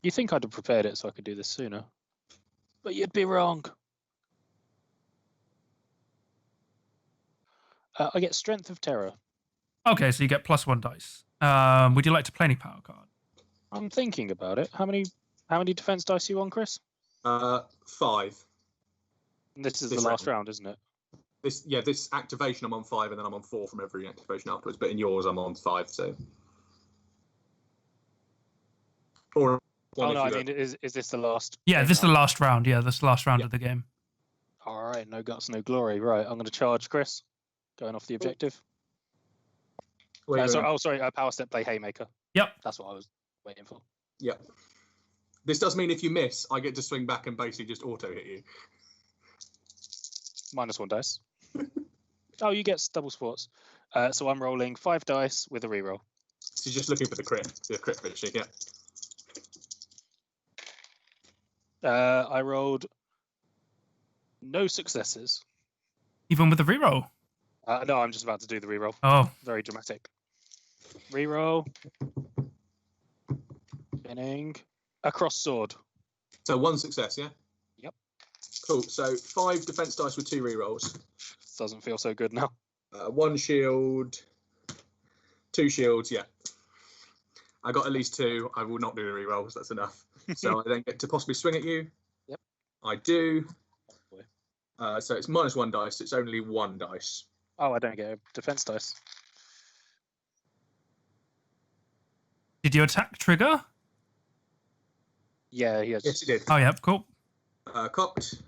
You think I'd have prepared it so I could do this sooner, but you'd be wrong. I get Strength of Terror. Okay, so you get +1 dice. Would you like to play any power card? I'm thinking about it. How many defense dice are you on, Chris? 5. This is the last round, isn't it? This activation I'm on 5, and then I'm on 4 from every activation afterwards. But in yours, I'm on 5. So. Or. Oh no, I mean, is this the last? Yeah, this is the last round. Yeah, this is the last round of the game. All right, no guts, no glory. Right, I'm going to charge Chris, going off the objective. Sorry, power step, play Haymaker. Yep. That's what I was waiting for. Yep. This does mean if you miss, I get to swing back and basically just auto hit you. -1 dice. Oh, you get double sports. So I'm rolling 5 dice with a reroll. So you're just looking for the crit finishing, yeah. I rolled no successes. Even with the reroll? No, I'm just about to do the reroll. Oh. Very dramatic. Reroll. Spinning. A cross sword. So 1 success, yeah? Yep. Cool. So 5 defense dice with 2 rerolls. Doesn't feel so good now. 1 shield. 2 shields, yeah. I got at least 2. I will not do the rerolls. That's enough. So I then get to possibly swing at you. Yep. I do. Oh, so it's -1 dice. It's only 1 dice. Oh, I don't get a defense dice. Did your attack trigger? Yeah, he has. Yes, you did. Oh, yeah, cool. Cocked.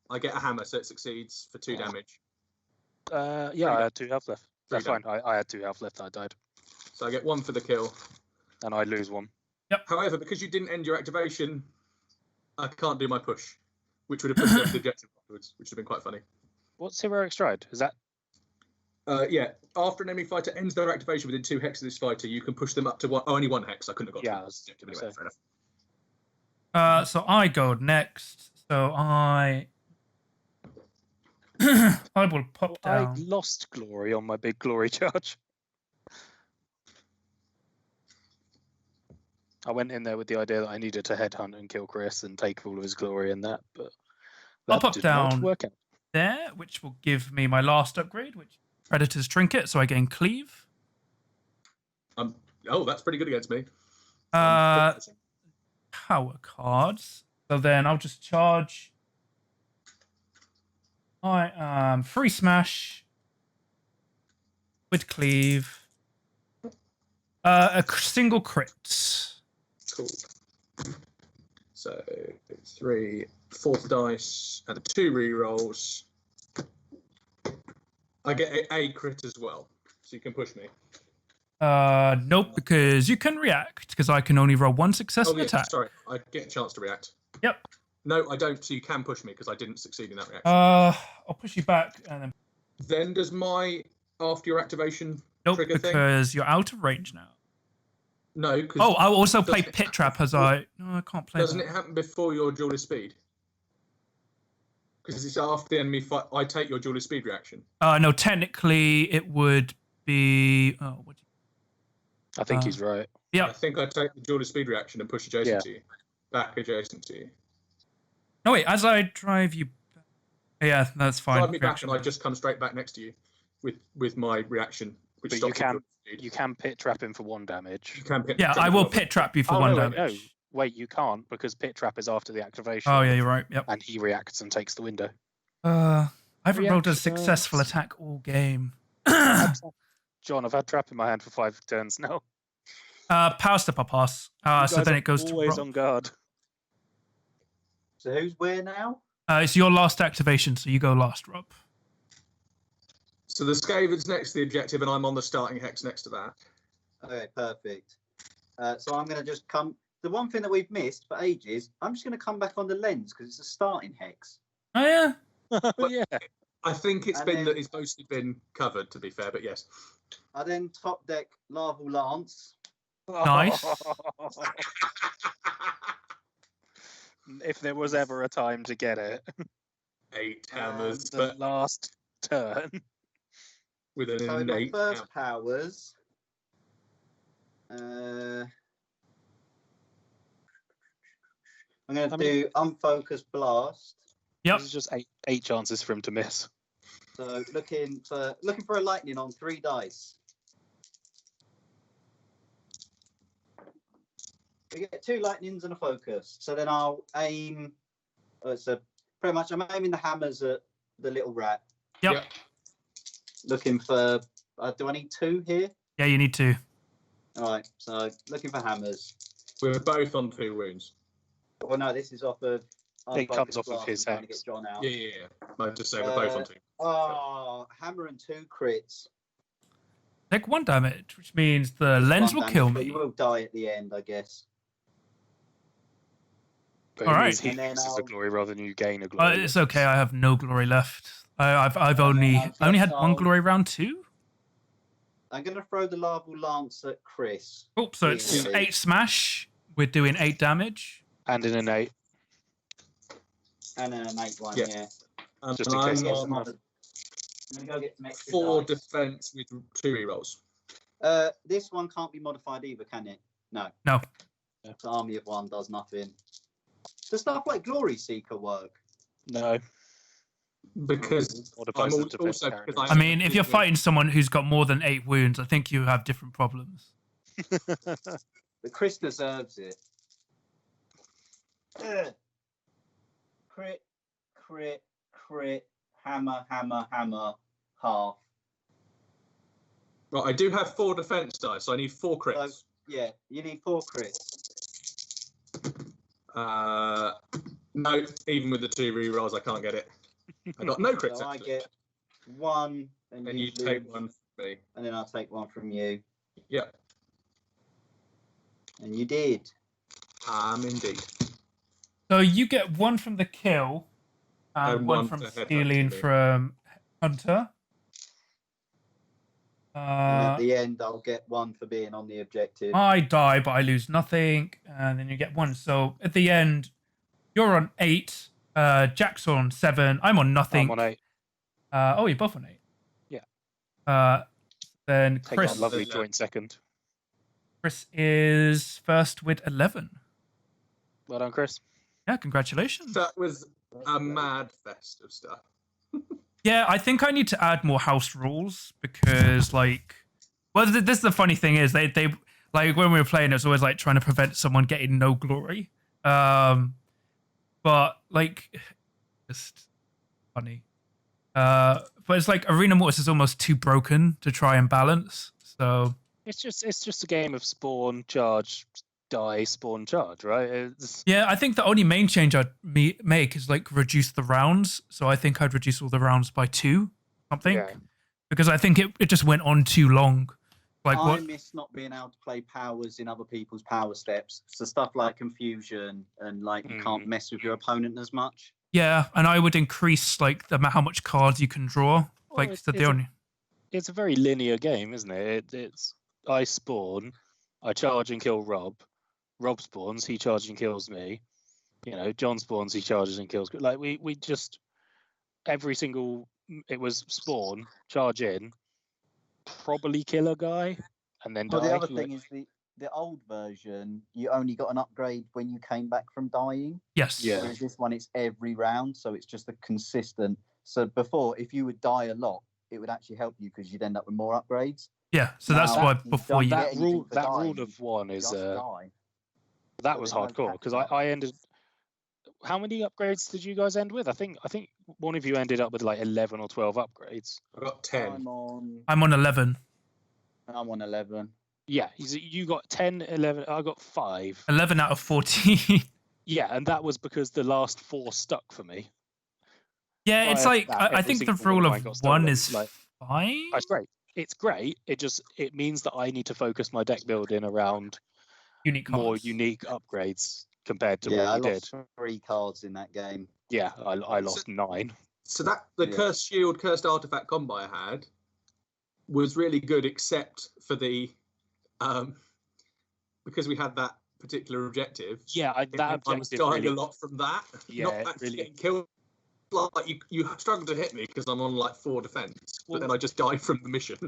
I get a hammer, so it succeeds for 2 damage. Yeah, I had 2 health left. That's fine. I had 2 health left. I died. So I get 1 for the kill. And I lose 1. Yep. However, because you didn't end your activation, I can't do my push, which would have pushed you off the objective afterwards, which would have been quite funny. What's Heroic Stride? Is that? Yeah. After an enemy fighter ends their activation within 2 hex of this fighter, you can push them up to 1. Oh, only 1 hex. I couldn't have got to the objective anyway. Fair enough. So I go next. So I will pop down. I lost glory on my big glory charge. I went in there with the idea that I needed to headhunt and kill Chris and take all of his glory in that, but I'll pop down work out. there, which will give me my last upgrade, which Predator's Trinket, so I gain Cleave. Oh, that's pretty good against me. Power cards. So then I'll just charge. I free smash with Cleave. A single crit. Cool. So 3 4th dice and 2 rerolls. I get a crit as well, so you can push me. Nope, because you can react, because I can only roll 1 successful attack. Sorry, I get a chance to react. Yep. No, I don't, so you can push me, because I didn't succeed in that reaction. I'll push you back, and then... Then does my, after your activation, Nope, trigger thing? because you're out of range now. No, because... Oh, I'll also play Pit Trap as I... No, I can't play Doesn't that. it happen before your duelist speed? Because it's after the enemy fight, I take your duelist speed reaction. No, technically it would be... Oh, what do I think he's right. Yeah. I think I take the duelist speed reaction and push adjacent to you. Back adjacent to you. No, wait, as I drive you... Yeah, that's fine. Drive me back and I just come straight back next to you with my reaction. Which But you can pit trap him for 1 damage. You can pit Yeah, trap I him will for Pit Trap you for 1 damage. No, wait, you can't, because pit trap is after the activation. Oh, yeah, you're right. Yep. And he reacts and takes the window. I haven't rolled a Reactions. successful attack all game. John, I've had trap in my hand for 5 turns now. Power step I pass. So then it goes to always Rob. on guard. So who's where now? It's your last activation, so you go last, Rob. So the Skaven's next to the objective, and I'm on the starting hex next to that. Okay, perfect. So I'm going to just come. The one thing that we've missed for ages, I'm just going to come back on the lens because it's a starting hex. Oh yeah. Yeah. I think it's And then- it's mostly been covered, to be fair, but yes. I then top deck Larval Lance. Nice. If there was ever a time to get it. 8 hammers, The but last turn. with an So my innate first hammer. powers. I'm going to do Unfocused Blast. Yep. This is just eight chances for him to miss. So looking for a lightning on 3 dice. We get 2 lightnings and a focus. So then I'll aim. Pretty much I'm aiming the hammers at the little rat. Yep. Looking for. Do I need 2 here? Yeah, you need to. All right. So looking for hammers. We're both on 2 wounds. Well, no, this is off of. It comes Unfocused off of Blast. his I'm trying to hex. get John out. Yeah. I'd just say we're both on 2. Oh, hammer and 2 crits. Take 1 damage, which means the lens will One kill damage, but me. you will die at the end, I guess. But All it right. means he And then loses a I'll- glory rather than you gain a glory. It's okay. I have no glory left. I've only had 1 glory round 2. I'm going to throw the Larval Lance at Chris. Oh, so it's Yeah. 8 smash. We're doing 8 damage. And in an 8. And then an 8 Yeah. yeah. And Just in case I'm it's on I'm going to go get some extra 4 dice. defense with 2 rerolls. This one can't be modified either, can it? No. No. The Army of 1 does nothing. Does stuff like Glory Seeker work? No. Because Modifies I'm the defense also character. because I mean, if you're fighting someone who's got more than 8 wounds, I think you have different problems. But Chris deserves it. Crit, crit, crit, hammer, hammer, hammer, half. Right, I do have 4 defense dice, so I need 4 crits. Yeah, you need 4 crits. No, even with the 2 rerolls, I can't get it. I got no crits. So I actually. get 1, and And you take 1 from me. and then I'll take 1 from you. Yeah, And you did. indeed. So you get 1 from the kill and And 1 one from for headhunting stealing me. from Hunter. And at the end, I'll get 1 for being on the objective. I die, but I lose nothing, and then you get 1. So at the end, you're on 8. Jack's on 7. I'm on nothing. I'm on 8. Oh, you're both on 8. Yeah. Then Take Chris. that lovely joint second. Chris is first with 11. Well done, Chris. Yeah, congratulations. That was a mad fest of stuff. Yeah, I think I need to add more house rules because, like, well, this is the funny thing is they like when we were playing, it was always like trying to prevent someone getting no glory. But like, just funny. But it's like Arena Mortis is almost too broken to try and balance. So It's just a game of spawn, charge, die, spawn, charge, right? It's, yeah, I think the only main change I'd make is like reduce the rounds. So I think I'd reduce all the rounds by 2, something, yeah. because I think it just went on too long. Like I what? miss not being able to play powers in other people's power steps. So stuff like confusion and like you can't mess with your opponent as much. Yeah, and I would increase like how much cards you can draw. Well, Like so the only. It's a very linear game, isn't it? It's I spawn, I charge and kill Rob. Rob spawns, he charges and kills me. You know, John spawns, he charges and kills. Like we just every single it was spawn, charge in, probably kill a guy, and then But die. the other thing is the old version, you only got an upgrade when you came back from dying. Yes. Yeah. Whereas this one, it's every round, so it's just a consistent. So before, if you would die a lot, it would actually help you because you'd end up with more upgrades. Yeah. So that's Now, why you before don't you. get that rule for that dying, rule of 1 is just die. that So was there's no hardcore because catching up. I ended. How many upgrades did you guys end with? I think one of you ended up with like 11 or 12 upgrades. I got 10. I'm on 11. I'm on 11. Yeah, you got 10, 11. I got 5. 11 out of 14. Yeah, and that was because the last 4 stuck for me. Yeah, it's Prior like to that, I every think the single one rule of mine of got 1 stolen, is like- fine. It's great. It's great. It means that I need to focus my deck building around more unique upgrades compared to what we did. 3 cards in that game. Yeah, I lost 9. So that the Cursed Shield, Cursed Artifact combo I had was really good, except for the because we had that particular objective. Yeah, I was dying a lot from that. Yeah, not actually getting killed. Like you struggled to hit me because I'm on like 4 defense, but then I just died from the mission.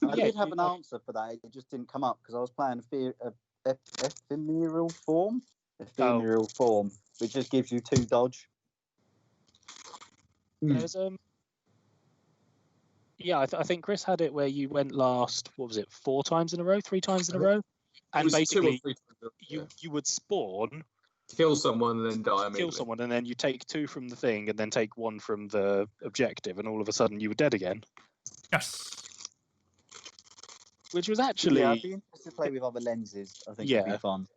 I did have an answer for that. It just didn't come up because I was playing ephemeral form, which just gives you 2 dodge. There's I think Chris had it where you went last. What was it? 4 times in a row, 3 times in a row, and basically you would spawn, kill someone, and then die. Kill someone, and then you take 2 from the thing, and then take 1 from the objective, and all of a sudden you were dead again. Yes. Which was actually. Yeah, I'd be interested to play with other lenses. I think it'd be fun.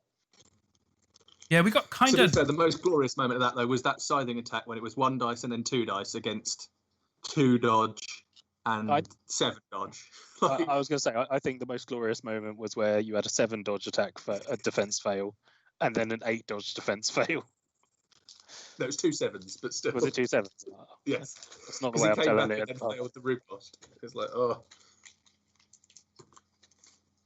Yeah, we got kind of. The most glorious moment of that though was that scything attack when it was 1 dice and then 2 dice against 2 dodge and 7 dodge. I was going to say, I think the most glorious moment was where you had a 7 dodge attack for a defense fail, and then an 8 dodge defense fail. No, it was 2 7s, but still. Was it 2 7s? Yes. That's not the way I'm telling it. And failed the riposte. It's like, oh.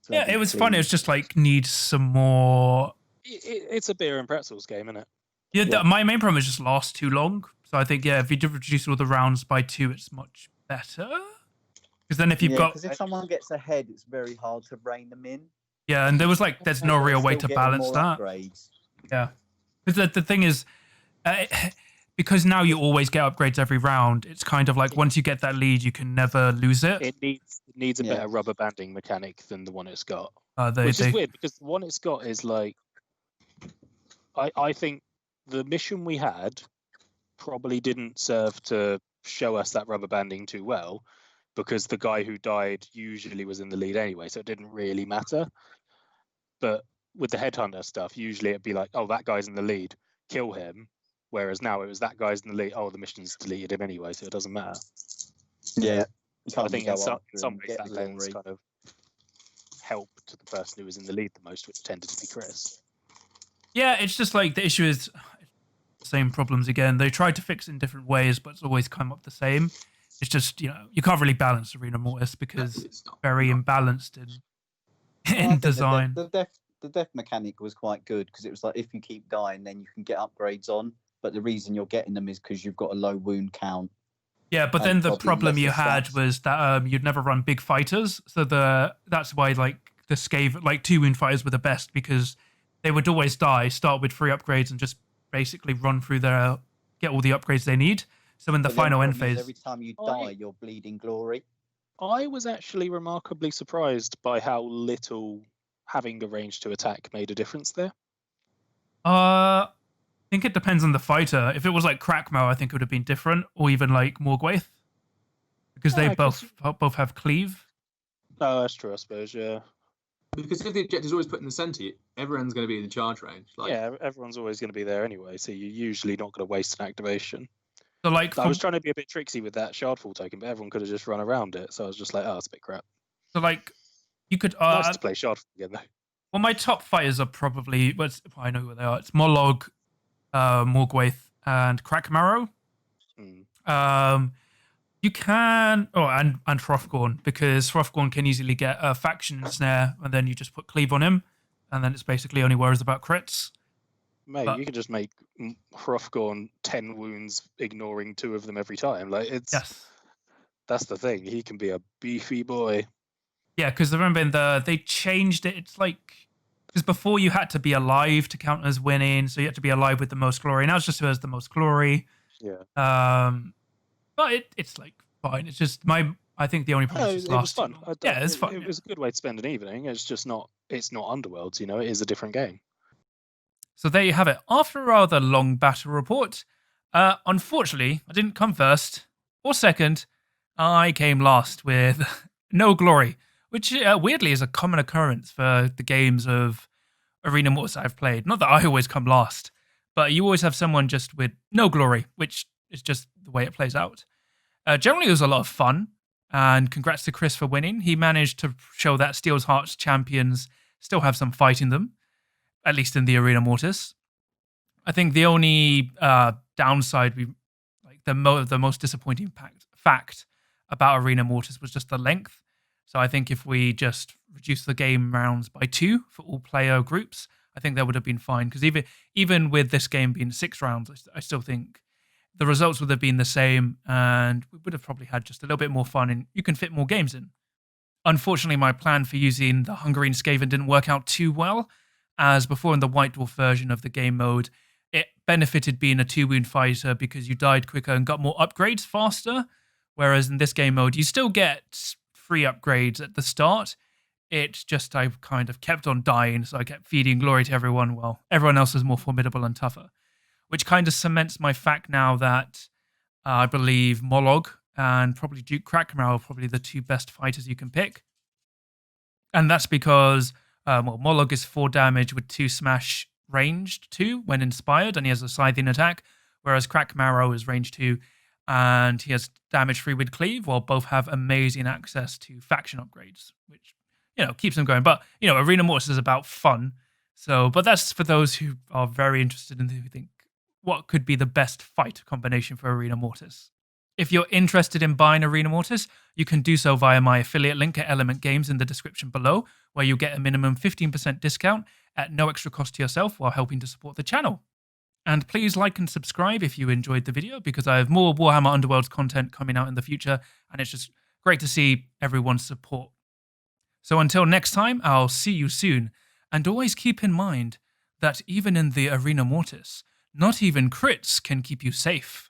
Yeah, it was fun. It was just like need some more. It's a beer and pretzels game, isn't it? Yeah, my main problem is just lasts too long. So I think if you reduce all the rounds by 2, it's much better. Because then if you've got, because if someone gets ahead, it's very hard to rein them in. Yeah, and there's no real way to balance that. Upgrades. Yeah, because the thing is, because now you always get upgrades every round. It's kind of like once you get that lead, you can never lose it. It needs a better rubber banding mechanic than the one it's got. Which is weird because the one it's got is like, I think the mission we had probably didn't serve to show us that rubber banding too well, because the guy who died usually was in the lead anyway, so it didn't really matter. But with the headhunter stuff, usually it'd be like, oh, that guy's in the lead, kill him. Whereas now it was that guy's in the lead, oh, the mission's deleted him anyway, so it doesn't matter. Yeah. So I think in some ways that lens kind of helped to the person who was in the lead the most, which tended to be Chris. Yeah, it's just like the issue is same problems again. They tried to fix it in different ways, but it's always come up the same. It's just, you can't really balance Arena Mortis because it's very imbalanced in design. The death mechanic was quite good because it was like if you keep dying, then you can get upgrades on. But the reason you're getting them is because you've got a low wound count. Yeah, but then the problem you had was that you'd never run big fighters, so that's why like the Skaven, like 2 wound fighters were the best because they would always die, start with 3 upgrades, and just basically run through get all the upgrades they need. So in the final end phase, every time you die, you're bleeding glory. I was actually remarkably surprised by how little having a range to attack made a difference there. I think it depends on the fighter. If it was like Krakmau, I think it would have been different, or even like Morgwaith, because they both have cleave. Oh, that's true, I suppose. Yeah. Because if the objective is always put in the centre, everyone's going to be in the charge range. Yeah, everyone's always going to be there anyway, so you're usually not going to waste an activation. So like, I was trying to be a bit tricksy with that Shardfall token, but everyone could have just run around it. So I was just like, oh, it's a bit crap. So like, you could nice to play Shardfall again though. Well, my top fighters are probably, I know who they are. It's Mollog, Morgwaith, and Krakmarrow. You can, and Hrothgorn, because Hrothgorn can easily get a faction snare, and then you just put cleave on him, and then it's basically only worries about crits. Mate, you can just make Hrothgorn 10 wounds, ignoring 2 of them every time. Like that's the thing. He can be a beefy boy. Yeah, because remember they changed it. It's like because before you had to be alive to count as winning, so you had to be alive with the most glory. Now it's just who has the most glory. Yeah. But it's like fine. It's just I think the only problem is it was fun. It's fun. It was a good way to spend an evening. It's just not. It's not Underworlds. It is a different game. So there you have it. After a rather long battle report, unfortunately, I didn't come first or second. I came last with no glory, which weirdly is a common occurrence for the games of Arena Mortis I've played. Not that I always come last, but you always have someone just with no glory, which is just the way it plays out. Generally, it was a lot of fun. And congrats to Chris for winning. He managed to show that Steelheart's champions still have some fight in them, at least in the Arena Mortis. I think the only downside, the most disappointing fact about Arena Mortis was just the length. So I think if we just reduce the game rounds by 2 for all player groups, I think that would have been fine. Because even with this game being 6 rounds, I still think the results would have been the same, and we would have probably had just a little bit more fun, and you can fit more games in. Unfortunately, my plan for using the Hungering Skaven didn't work out too well, as before in the White Dwarf version of the game mode, it benefited being a 2-wound fighter because you died quicker and got more upgrades faster, whereas in this game mode, you still get free upgrades at the start. It's just I kind of kept on dying, so I kept feeding glory to everyone while everyone else is more formidable and tougher, which kind of cements my fact now that I believe Mollog and probably Duke Krakmar are probably the 2 best fighters you can pick. And that's because Mollog is 4 damage with 2 smash ranged 2 when inspired, and he has a scything attack, whereas Krakmar is range 2 and he has damage 3 with cleave, while both have amazing access to faction upgrades, which, keeps them going. But, Arena Mortis is about fun. So, but that's for those who are very interested in who think what could be the best fight combination for Arena Mortis. If you're interested in buying Arena Mortis, you can do so via my affiliate link at Element Games in the description below, where you'll get a minimum 15% discount at no extra cost to yourself while helping to support the channel. And please like and subscribe if you enjoyed the video, because I have more Warhammer Underworlds content coming out in the future, and it's just great to see everyone's support. So until next time, I'll see you soon, and always keep in mind that even in the Arena Mortis, not even crits can keep you safe.